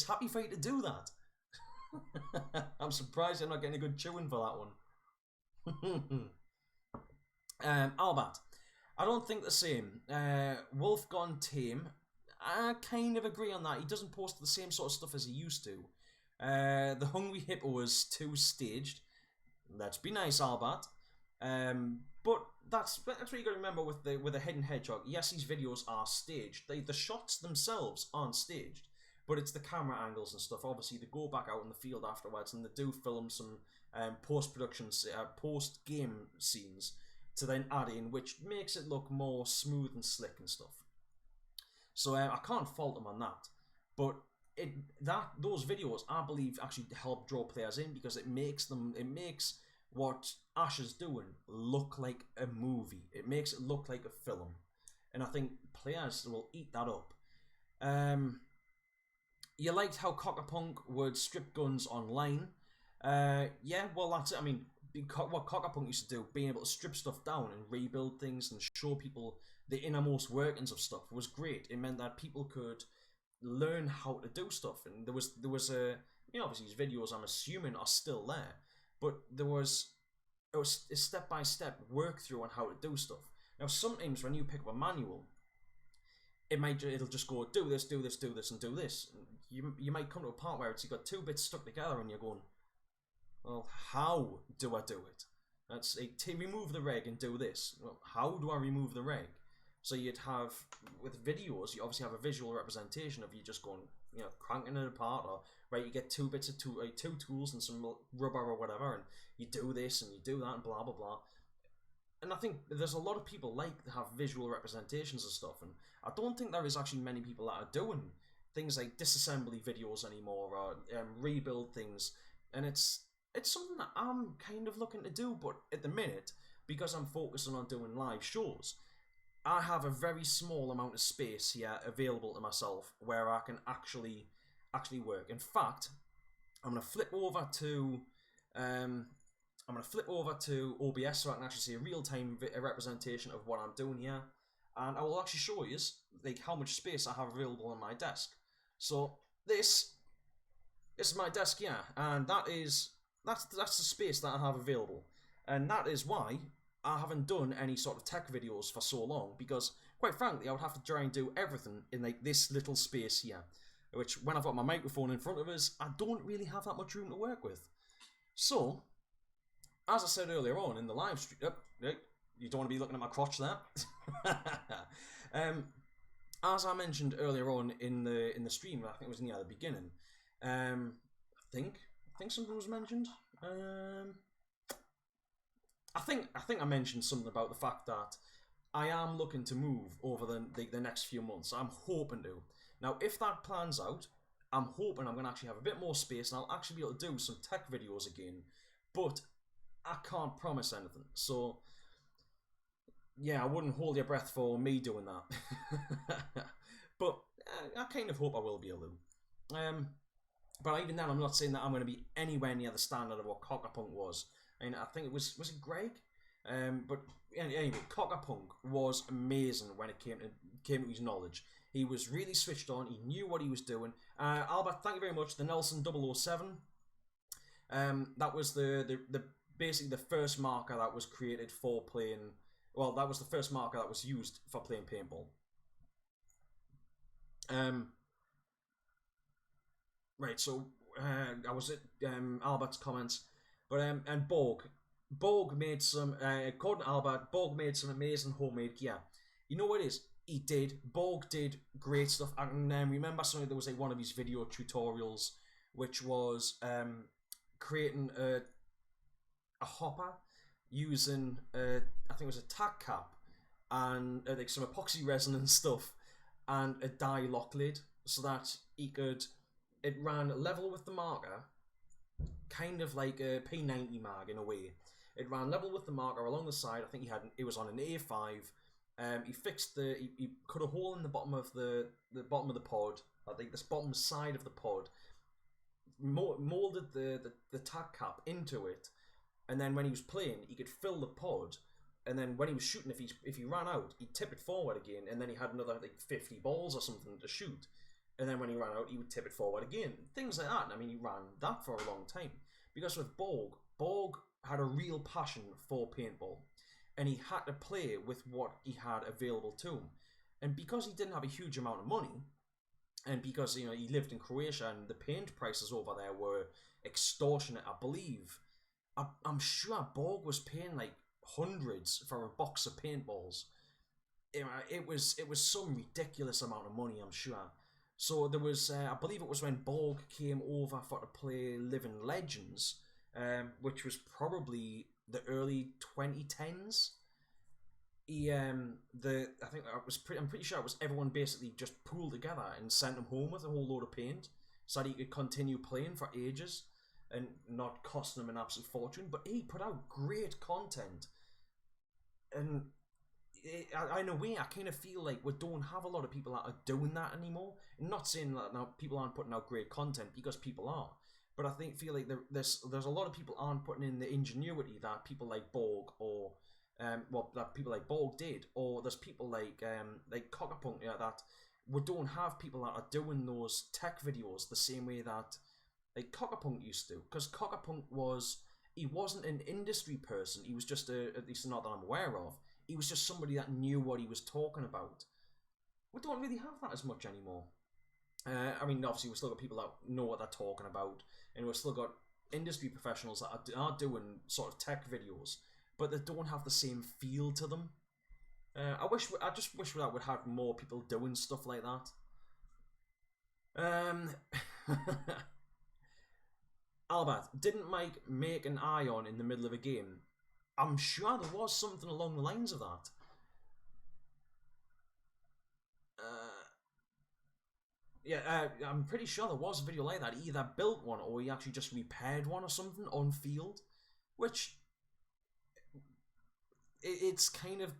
happy for you to do that. I'm surprised you're not getting a good chewing for that one. Albert, I don't think the same. Wolf Gone Tame, I kind of agree on that. He doesn't post the same sort of stuff as he used to. The Hungry Hippo is too staged. Let's be nice, Albert. But that's what you got to remember with the Hidden Hedgehog. Yes, these videos are staged. The shots themselves aren't staged, but it's the camera angles and stuff. Obviously, they go back out in the field afterwards and they do film some post-production, post-game scenes to then add in, which makes it look more smooth and slick and stuff. So I can't fault them on that. But those videos, I believe, actually help draw players in because it makes what Ash is doing look like a movie. It makes it look like a film, and I think players will eat that up. You liked how Cockapunk would strip guns online. Yeah, well that's it. I mean, what Cockapunk used to do, being able to strip stuff down and rebuild things and show people the innermost workings of stuff was great. It meant that people could learn how to do stuff, and there was a, you know, obviously these videos I'm assuming are still there, but it was a step by step work through on how to do stuff. Now sometimes when you pick up a manual, it'll just go do this, do this, do this, and do this. You might come to a part where you've got two bits stuck together and you're going, well, how do I do it? That's to remove the reg and do this. Well, how do I remove the reg? So you'd have, with videos, you obviously have a visual representation of you just going, you know, cranking it apart, or right, you get two bits of two tools and some rubber or whatever, and you do this and you do that and blah blah blah. And I think there's a lot of people like to have visual representations of stuff, and I don't think there is actually many people that are doing things like disassembly videos anymore, or rebuild things, and it's something that I'm kind of looking to do, but at the minute, because I'm focusing on doing live shows, I have a very small amount of space here available to myself where I can actually work. In fact, I'm gonna flip over to OBS so I can actually see a real-time representation of what I'm doing here, and I will actually show you like how much space I have available on my desk. So this is my desk here, and that's the space that I have available, and that is why I haven't done any sort of tech videos for so long, because quite frankly I would have to try and do everything in like this little space here, which when I've got my microphone in front of us, I don't really have that much room to work with. So as I said earlier on in the live stream, you don't want to be looking at my crotch there. As I mentioned earlier on in the stream, I think it was near the beginning. I think something was mentioned. I think I mentioned something about the fact that I am looking to move over the next few months. I'm hoping to. Now, if that plans out, I'm hoping I'm going to actually have a bit more space and I'll actually be able to do some tech videos again. But I can't promise anything. So, yeah, I wouldn't hold your breath for me doing that. But I kind of hope I will be able to. But even then, I'm not saying that I'm going to be anywhere near the standard of what Cockapunk was. And I think it was it Greg? But anyway, Cockapunk was amazing when it came to his knowledge. He was really switched on. He knew what he was doing. Albert, thank you very much. The Nelson 007. That was the basically the first marker that was created for playing. Well, that was the first marker that was used for playing paintball. Right, so I was at Albert's comments, but and Borg made some. According to Albert, Borg made some amazing homemade gear. You know what it is? He did. Borg did great stuff. I can remember something. There was like one of his video tutorials, which was creating a hopper using I think it was a tack cap and like some epoxy resin and stuff, and a dye lock lid, so that he could. It ran level with the marker, kind of like a P90 mag in a way. It ran level with the marker along the side. I think it was on an A5. He fixed he cut a hole in the bottom of the bottom of the pod. I think this bottom side of the pod. Molded the tack cap into it, and then when he was playing, he could fill the pod. And then when he was shooting, if he ran out, he'd tip it forward again, and then he had another like 50 balls or something to shoot. And then when he ran out, he would tip it forward again. Things like that. I mean, he ran that for a long time. Because with Borg had a real passion for paintball. And he had to play with what he had available to him. And because he didn't have a huge amount of money, and because, you know, he lived in Croatia and the paint prices over there were extortionate, I believe. I'm sure Borg was paying like hundreds for a box of paintballs. It was some ridiculous amount of money, I'm sure. So there was, I believe it was when Borg came over to play Living Legends, which was probably the early 2010s. I'm pretty sure it was everyone basically just pooled together and sent him home with a whole load of paint, so that he could continue playing for ages. and not costing him an absolute fortune. But he put out great content, and in a way, I kind of feel like we don't have a lot of people that are doing that anymore. I'm not saying that now people aren't putting out great content, because people are, but I feel like there's a lot of people aren't putting in the ingenuity that people like Borg or that people like Borg did, or there's people like Cockapunk, that we don't have people that are doing those tech videos the same way that like Cockapunk used to, because Cockapunk he wasn't an industry person. He was just at least not that I'm aware of. He was just somebody that knew what he was talking about. We don't really have that as much anymore. I mean, obviously, we've still got people that know what they're talking about, and we've still got industry professionals that are doing sort of tech videos, but they don't have the same feel to them. I just wish that we'd have more people doing stuff like that. Albert, didn't Mike make an ion in the middle of a game? I'm sure there was something along the lines of that. I'm pretty sure there was a video like that. He either built one or he actually just repaired one or something on field, which it's kind of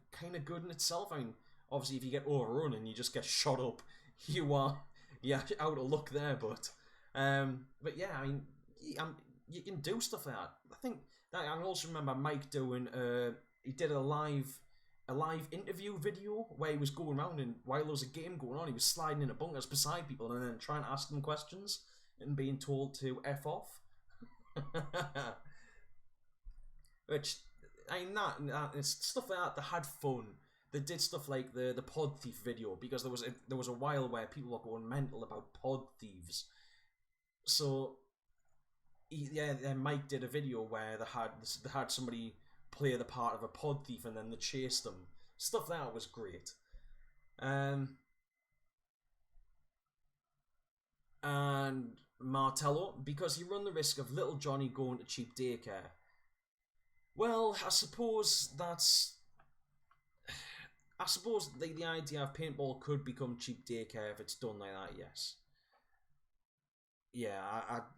good in itself. I mean, obviously, if you get overrun and you just get shot up, you're out of luck there. But yeah, I mean, you can do stuff like that. I think that I also remember Mike doing. He did a live interview video where he was going around, and while there was a game going on, he was sliding into bunkers beside people and then trying to ask them questions and being told to F off. Which, I mean, that it's stuff like that. They had fun. They did stuff like the pod thief video, because there was a while where people were going mental about pod thieves. So Mike did a video where they had somebody play the part of a pod thief and then they chased them. Stuff like that was great. And Martello, because you run the risk of little Johnny going to cheap daycare. Well, I suppose the idea of paintball could become cheap daycare if it's done like that, yes. Yeah,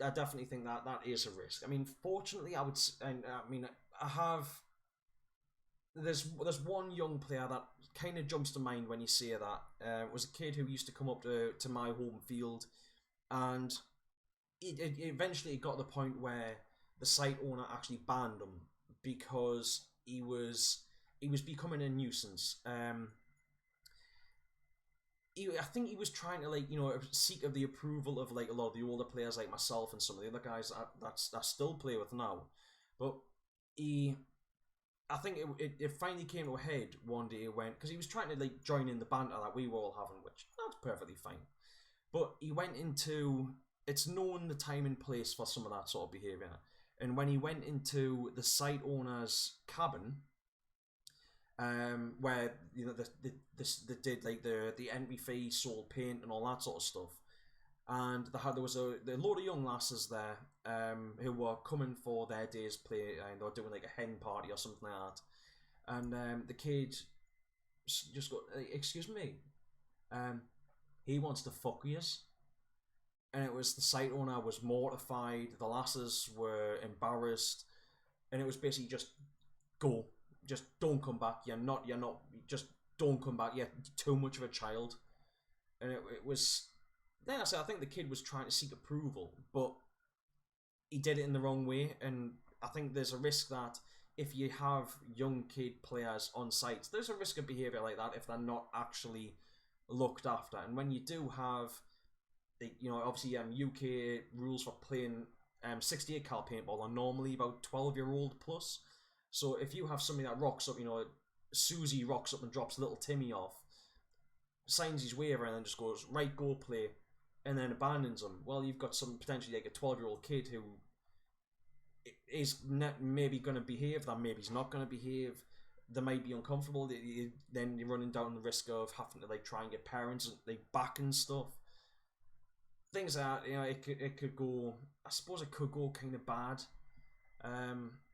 I definitely think that is a risk. I mean, fortunately, there's one young player that kind of jumps to mind when you say that. It was a kid who used to come up to my home field, and it eventually got to the point where the site owner actually banned him because he was becoming a nuisance. I think he was trying to seek the approval of like a lot of the older players like myself and some of the other guys that still play with now, but I think it finally came to a head one day when, because he was trying to like join in the banter that we were all having, which that's perfectly fine, but he went into, it's known the time and place for some of that sort of behaviour, and when he went into the site owner's cabin, where they did like the entry fee, sold paint and all that sort of stuff, and there was a load of young lasses there who were coming for their day's play, and they were doing like a hen party or something like that, and the kid just got, excuse me, he wants to fuck with us. And it was, the site owner was mortified, the lasses were embarrassed, and it was basically just go. Just don't come back. You're not. Just don't come back. You're too much of a child. And it was. Then I said, I think the kid was trying to seek approval, but he did it in the wrong way. And I think there's a risk that if you have young kid players on sites, there's a risk of behaviour like that if they're not actually looked after. And when you do have, obviously UK rules for playing 68 cal paintball are normally about 12-year-old plus. So if you have somebody that rocks up, Susie rocks up and drops little Timmy off, signs his waiver and then just goes, right, go play, and then abandons him, well, you've got some potentially like a 12-year-old kid who is maybe going to behave, that maybe he's not going to behave, they might be uncomfortable, then you're running down the risk of having to like try and get parents like back and stuff. Things that, it could go, I suppose it could go kind of bad.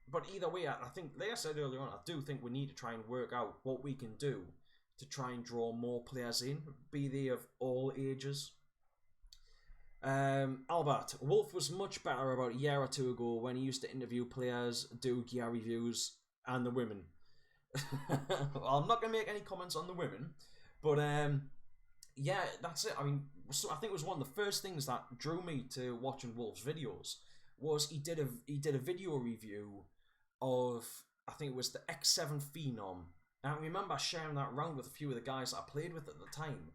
But either way, I think, like I said earlier on, I do think we need to try and work out what we can do to try and draw more players in, be they of all ages. Albert, Wolf was much better about a year or two ago when he used to interview players, do gear reviews, and the women. Well, I'm not going to make any comments on the women, but yeah, that's it. I mean, so I think it was one of the first things that drew me to watching Wolf's videos was he did a video review of, I think it was the X7 Phenom. And I remember sharing that around with a few of the guys that I played with at the time,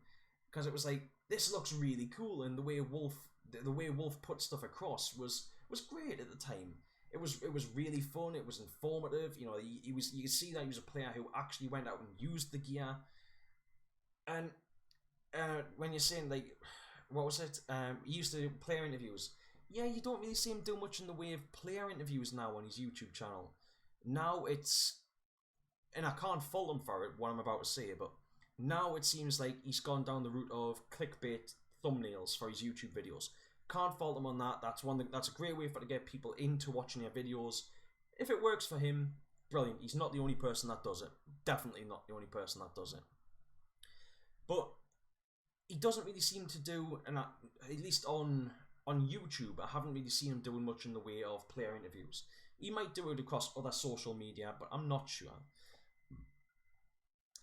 because it was like, this looks really cool, and the way Wolf put stuff across was great at the time. It was really fun. It was informative. You know, you could see that he was a player who actually went out and used the gear. And when you're saying like, what was it? He used to do player interviews. Yeah, you don't really see him do much in the way of player interviews now on his YouTube channel. Now it's, and I can't fault him for it, what I'm about to say, but now it seems like he's gone down the route of clickbait thumbnails for his YouTube videos. Can't fault him on that. That's a great way for to get people into watching your videos. If it works for him, brilliant. He's not the only person that does it. Definitely not the only person that does it. But he doesn't really seem to do, and at least on YouTube, I haven't really seen him doing much in the way of player interviews. He might do it across other social media, but I'm not sure.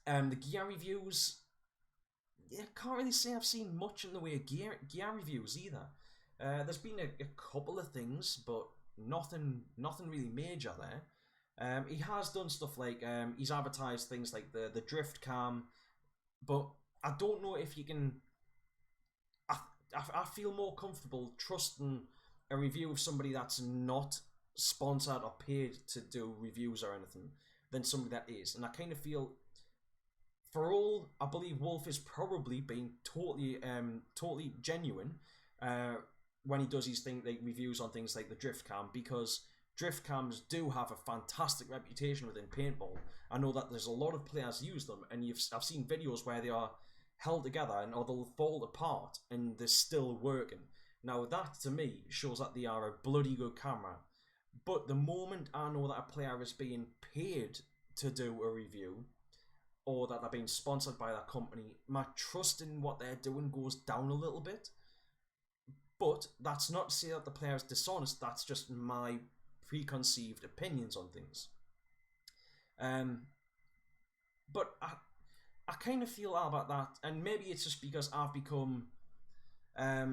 The gear reviews, yeah, can't really say I've seen much in the way of gear reviews either. There's been a couple of things, but nothing really major there. He has done stuff like he's advertised things like the drift cam, but I don't know if you can. I feel more comfortable trusting a review of somebody that's not sponsored or paid to do reviews or anything than somebody that is, and I kind of feel. For all, I believe Wolf is probably being totally genuine when he does his reviews on things like the drift cam, because drift cams do have a fantastic reputation within paintball. I know that there's a lot of players use them, and I've seen videos where they are held together or they'll fall apart and they're still working. Now that to me shows that they are a bloody good camera. But the moment I know that a player is being paid to do a review, or that they're being sponsored by that company, my trust in what they're doing goes down a little bit. But that's not to say that the player is dishonest, that's just my preconceived opinions on things. But I kind of feel about that, and maybe it's just because I've become a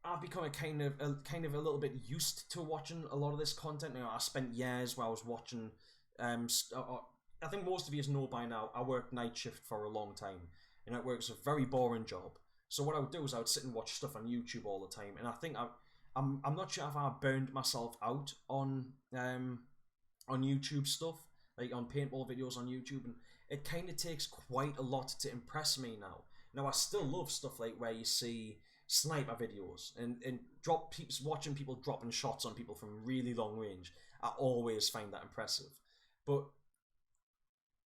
kind of a little bit used to watching a lot of this content. You know, I spent years where I was watching I think most of you know by now, I worked night shift for a long time, and it works a very boring job. So what I would do is I would sit and watch stuff on YouTube all the time, and I think I'm not sure if I burned myself out on YouTube stuff, like on paintball videos on YouTube, and it kind of takes quite a lot to impress me now. Now I still love stuff like where you see sniper videos and watching people dropping shots on people from really long range. I always find that impressive, but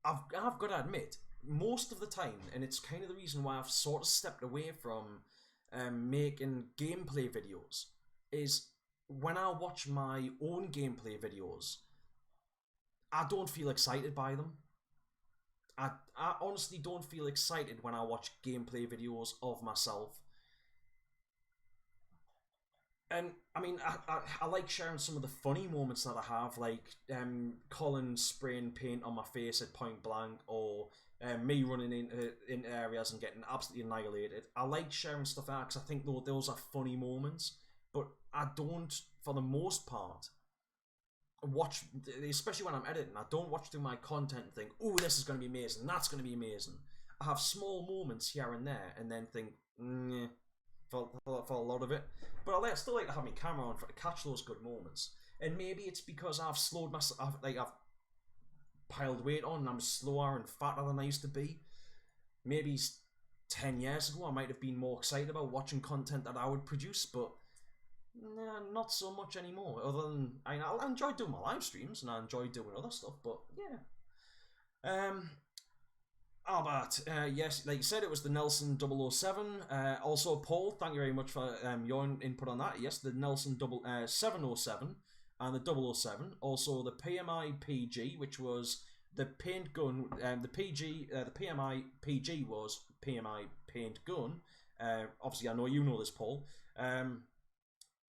I've got to admit, most of the time, and it's kind of the reason why I've sort of stepped away from making gameplay videos, is when I watch my own gameplay videos, I don't feel excited by them. I honestly don't feel excited when I watch gameplay videos of myself. And I mean, I like sharing some of the funny moments that I have, like Colin spraying paint on my face at point blank, or me running into areas and getting absolutely annihilated. I like sharing stuff out because I think those are funny moments, but I don't, for the most part, watch, especially when I'm editing, I don't watch through my content and think, oh, this is going to be amazing, that's going to be amazing. I have small moments here and there, and then think, for a lot of it. But I still like to have my camera on to catch those good moments. And maybe it's because I've slowed myself, I've piled weight on and I'm slower and fatter than I used to be. Maybe 10 years ago I might have been more excited about watching content that I would produce, but nah, not so much anymore. Other than, I enjoy doing my live streams and I enjoy doing other stuff, but yeah. Albert, yes, like you said, it was the Nelson 007. Also, Paul, thank you very much for your input on that. Yes, the Nelson 707 and the 007. Also, the PMI PG, which was the paint gun. The PMI PG was PMI paint gun, Obviously, I know you know this, Paul.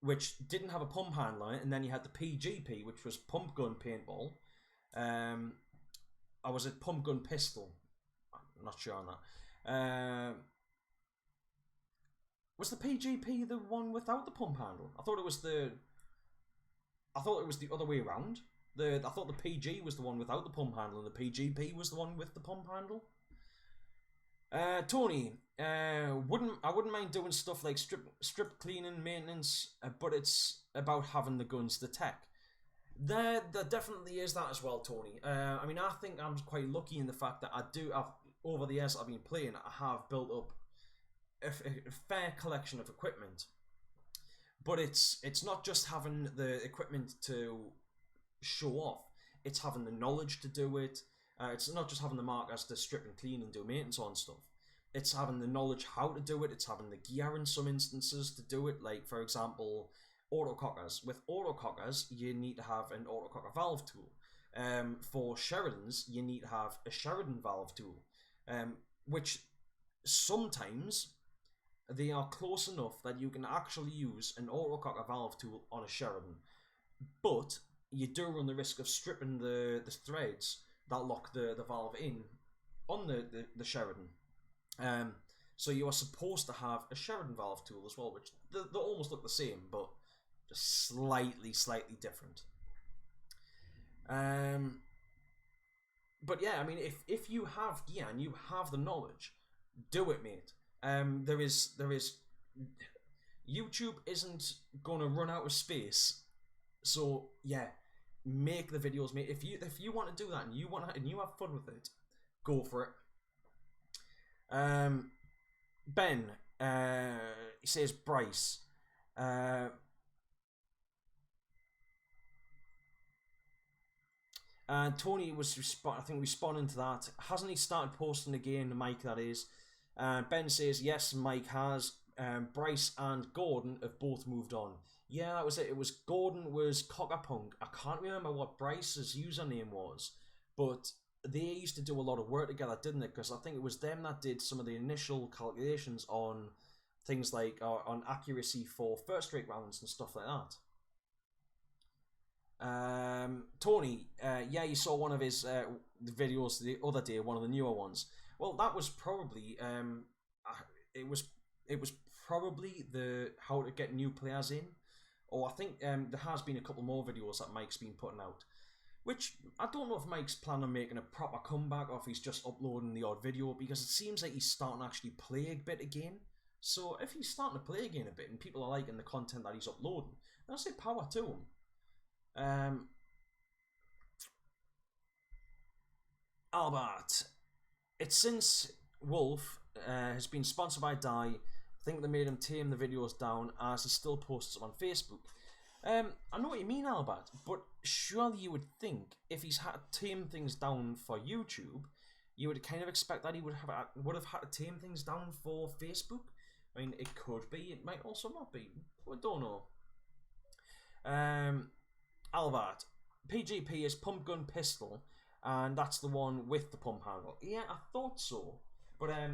Which didn't have a pump handle on it, and then you had the PGP, which was pump gun paintball. I was at pump gun pistol. I'm not sure on that. Was the PGP the one without the pump handle? I thought it was the other way around. I thought the PG was the one without the pump handle, and the PGP was the one with the pump handle. Tony, I wouldn't mind doing stuff like strip cleaning, maintenance, but it's about having the guns, the tech. There definitely is that as well, Tony. I mean, I think I'm quite lucky in the fact that over the years I've been playing, I have built up a fair collection of equipment. But it's not just having the equipment to show off, it's having the knowledge to do it. It's not just having the markers to strip and clean and do maintenance on stuff. It's having the knowledge how to do it. It's having the gear in some instances to do it. Like, for example, autocockers. With autocockers, you need to have an autococker valve tool. For Sheridans, you need to have a Sheridan valve tool. Which sometimes they are close enough that you can actually use an autococker valve tool on a Sheridan. But you do run the risk of stripping the threads that lock the valve in on the Sheridan. So you are supposed to have a Sheridan valve tool as well, which they almost look the same, but just slightly different. But yeah, I mean, if you have gear and you have the knowledge, do it, mate. There is YouTube isn't gonna run out of space, so yeah, make the videos, mate. If you want to do that and you have fun with it, go for it. Ben, he says Bryce. And Tony was responding to that. Hasn't he started posting again, Mike, that is? Ben says, yes, Mike has. Bryce and Gordon have both moved on. Yeah, that was it. It was Gordon was Cockapunk. I can't remember what Bryce's username was, but they used to do a lot of work together, didn't they? Because I think it was them that did some of the initial calculations on things like on accuracy for first rate rounds and stuff like that. Tony, yeah, you saw one of his videos the other day, one of the newer ones. Well, that was probably it was probably the how to get new players in, or I think there has been a couple more videos that Mike's been putting out, which I don't know if Mike's planning on making a proper comeback or if he's just uploading the odd video, because it seems like he's starting to actually play a bit again. So if he's starting to play again a bit and people are liking the content that he's uploading, I'll say power to him. Albert, it's since Wolf has been sponsored by Dye. I think they made him tame the videos down, as he still posts them on Facebook. I know what you mean, Albert, but surely you would think if he's had to tame things down for YouTube, you would kind of expect that he would have had to tame things down for Facebook. I mean, it could be, it might also not be. I don't know. Albert, PGP is pump gun pistol, and that's the one with the pump handle. Yeah, I thought so, but I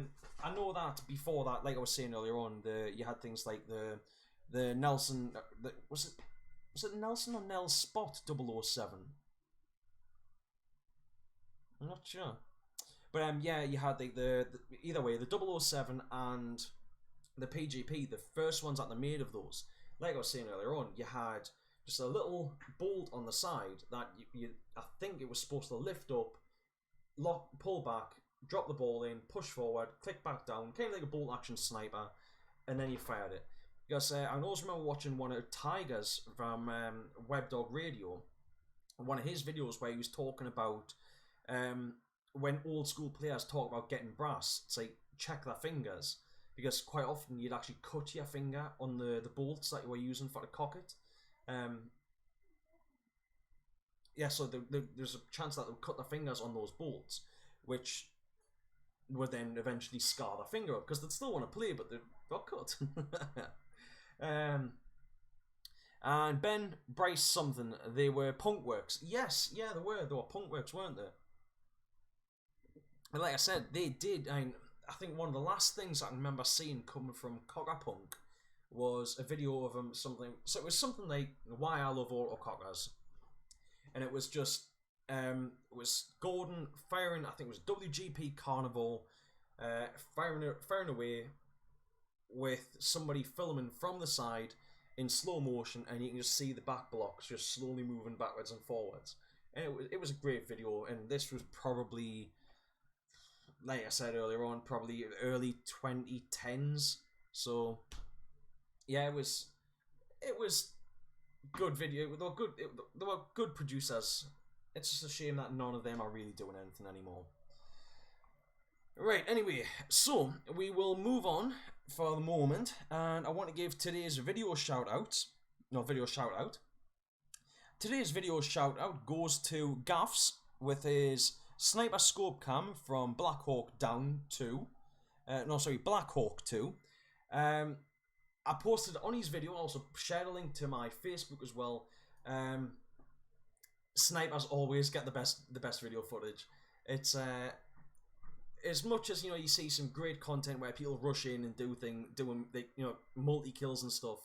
know that before that, like I was saying earlier on, you had things like the Nelson. Was it Nelson or Nell Spot 007? I'm not sure, but yeah, you had the either way, the 007 and the PGP, the first ones that they made of those. Like I was saying earlier on, you had just a little bolt on the side that I think it was supposed to lift up, lock, pull back, drop the ball in, push forward, click back down, kind of like a bolt action sniper, and then you fired it. Because I always remember watching one of Tiger's from WebDog Radio, one of his videos where he was talking about when old school players talk about getting brass, it's like check their fingers, because quite often you'd actually cut your finger on the bolts that you were using for the cock it. Yeah, so there's a chance that they'll cut their fingers on those bolts, which would then eventually scar their finger up, because they'd still want to play, but they got cut. And Ben, Bryce something, they were Punkworks. Yes, yeah, they were Punkworks, weren't they? And like I said, they did, I think one of the last things I can remember seeing coming from Cockapunk was a video of him something. So it was something like "Why I Love Auto Cockers," and it was just it was Gordon firing. I think it was WGP Carnival, firing away with somebody filming from the side in slow motion, and you can just see the back blocks just slowly moving backwards and forwards. And it was a great video, and this was probably, like I said earlier on, probably early 2010s. So yeah, it was good video. They were good producers. It's just a shame that none of them are really doing anything anymore. Right, anyway, so we will move on for the moment, and I want to give today's video shout out. Today's video shout out goes to Gaffs with his sniper scope cam from Black Hawk 2. I posted on his video, also shared a link to my Facebook as well. Snipers always get the best video footage. It's as much as you see some great content where people rush in and doing multi kills and stuff.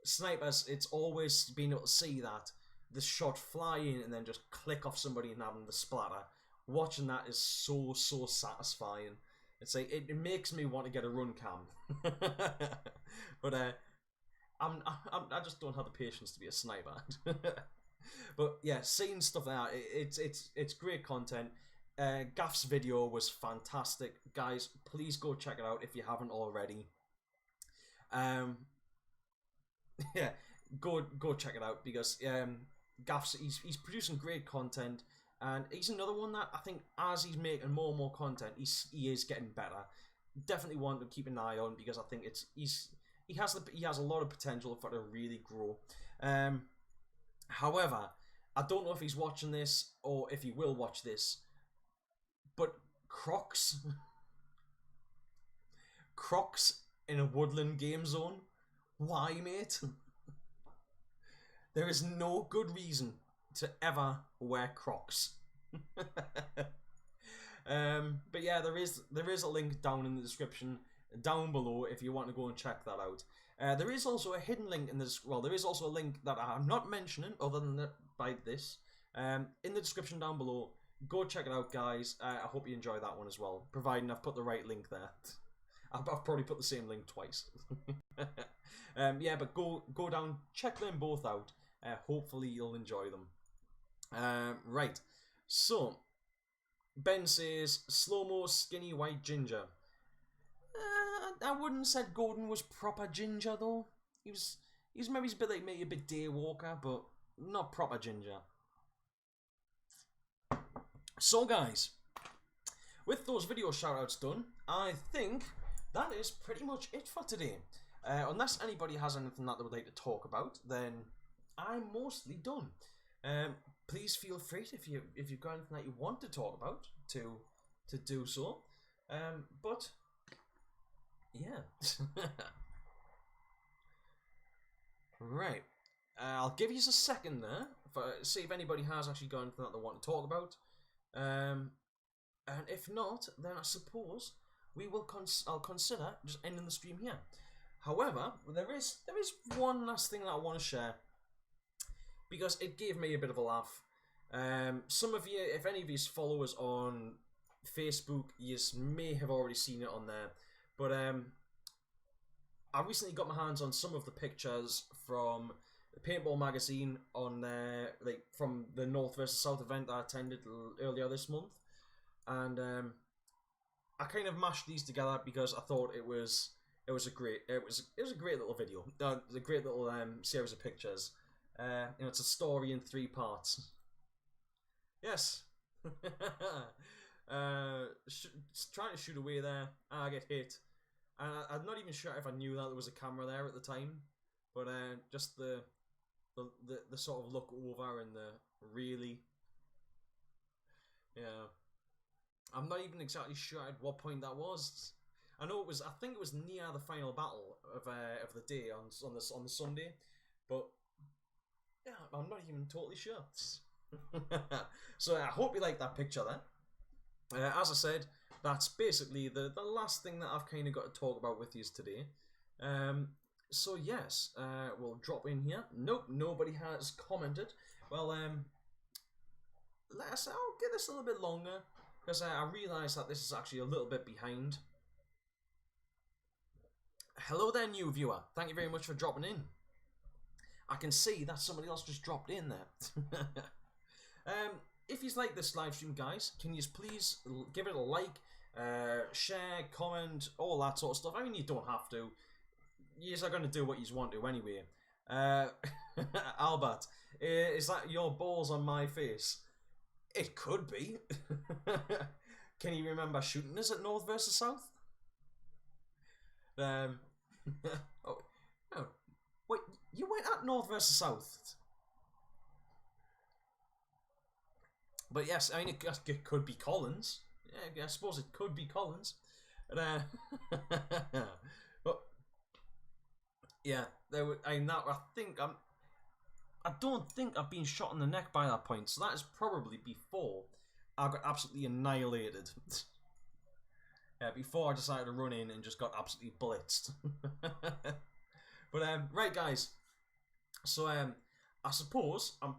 Snipers, it's always been able to see that the shot fly in and then just click off somebody and having the splatter. Watching that is so satisfying. It's like it makes me want to get a run cam. But I just don't have the patience to be a sniper. But yeah, seeing stuff like that, it's great content. Gaff's video was fantastic, guys. Please go check it out if you haven't already. Yeah, go check it out because Gaff's he's producing great content, and he's another one that I think as he's making more and more content, he is getting better. Definitely one to keep an eye on because I think he has a lot of potential for it to really grow. However, I don't know if he's watching this or if he will watch this, but Crocs in a woodland game zone? Why, mate? There is no good reason to ever wear Crocs. But yeah, there is a link down in the description down below if you want to go and check that out. There is also a hidden link in this. Well, there is also a link that I'm not mentioning other than by this. In the description down below. Go check it out, guys. I hope you enjoy that one as well, providing I've put the right link there. I've probably put the same link twice. Yeah, but go down, check them both out. Hopefully you'll enjoy them. Right, so Ben says slow-mo skinny white ginger. I wouldn't said Gordon was proper ginger though. He's maybe a bit like maybe a bit Daywalker, but not proper ginger. So guys, with those video shoutouts done, I think that is pretty much it for today. Unless anybody has anything that they would like to talk about, then I'm mostly done. Please feel free if you've got anything that you want to talk about to do so. But yeah. Right. I'll give you a second there for see if anybody has actually got anything that they want to talk about. And if not, then I suppose we will I'll consider just ending the stream here. However, there is one last thing that I want to share because it gave me a bit of a laugh. Some of you, if any of you follow us on Facebook, you may have already seen it on there. But I recently got my hands on some of the pictures from the Paintball magazine on like from the North versus South event that I attended earlier this month, and I kind of mashed these together because I thought it was a great little video. It was a great little series of pictures. It's a story in 3 parts. Yes. Trying to shoot away there, and I get hit. And I'm not even sure if I knew that there was a camera there at the time, but just the sort of look over and the really, yeah. I'm not even exactly sure at what point that was. I know it was. I think it was near the final battle of the day on the Sunday, but yeah, I'm not even totally sure. So I hope you like that picture then. As I said, that's basically the last thing that I've kind of got to talk about with you today. So yes, we'll drop in here. Nope, nobody has commented. Well, I'll give this a little bit longer because I realise that this is actually a little bit behind. Hello there, new viewer. Thank you very much for dropping in. I can see that somebody else just dropped in there. If you like this live stream, guys, can you please give it a like, share, comment, all that sort of stuff. I mean, you don't have to. You are going to do what you want to anyway. Albert, is that your balls on my face? It could be. Can you remember shooting us at North versus South? Oh, wait, you went at North versus South? But yes, I mean, it could be Collins. Yeah, I suppose it could be Collins. But, yeah, I don't think I've been shot in the neck by that point, so that is probably before I got absolutely annihilated. Yeah, before I decided to run in and just got absolutely blitzed. But right, guys. So I suppose I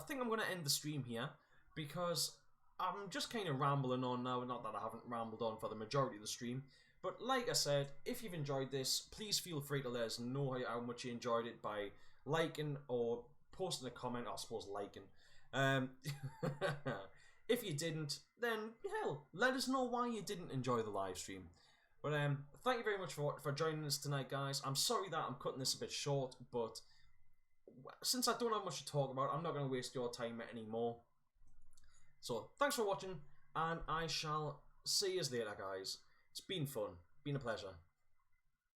think I'm going to end the stream here because I'm just kind of rambling on now. Not that I haven't rambled on for the majority of the stream. But like I said, if you've enjoyed this, please feel free to let us know how much you enjoyed it by liking or posting a comment. I suppose liking. If you didn't, then hell, let us know why you didn't enjoy the live stream. But thank you very much for joining us tonight, guys. I'm sorry that I'm cutting this a bit short, but since I don't have much to talk about, I'm not going to waste your time anymore. So thanks for watching, and I shall see you later, guys. It's been fun. Been a pleasure.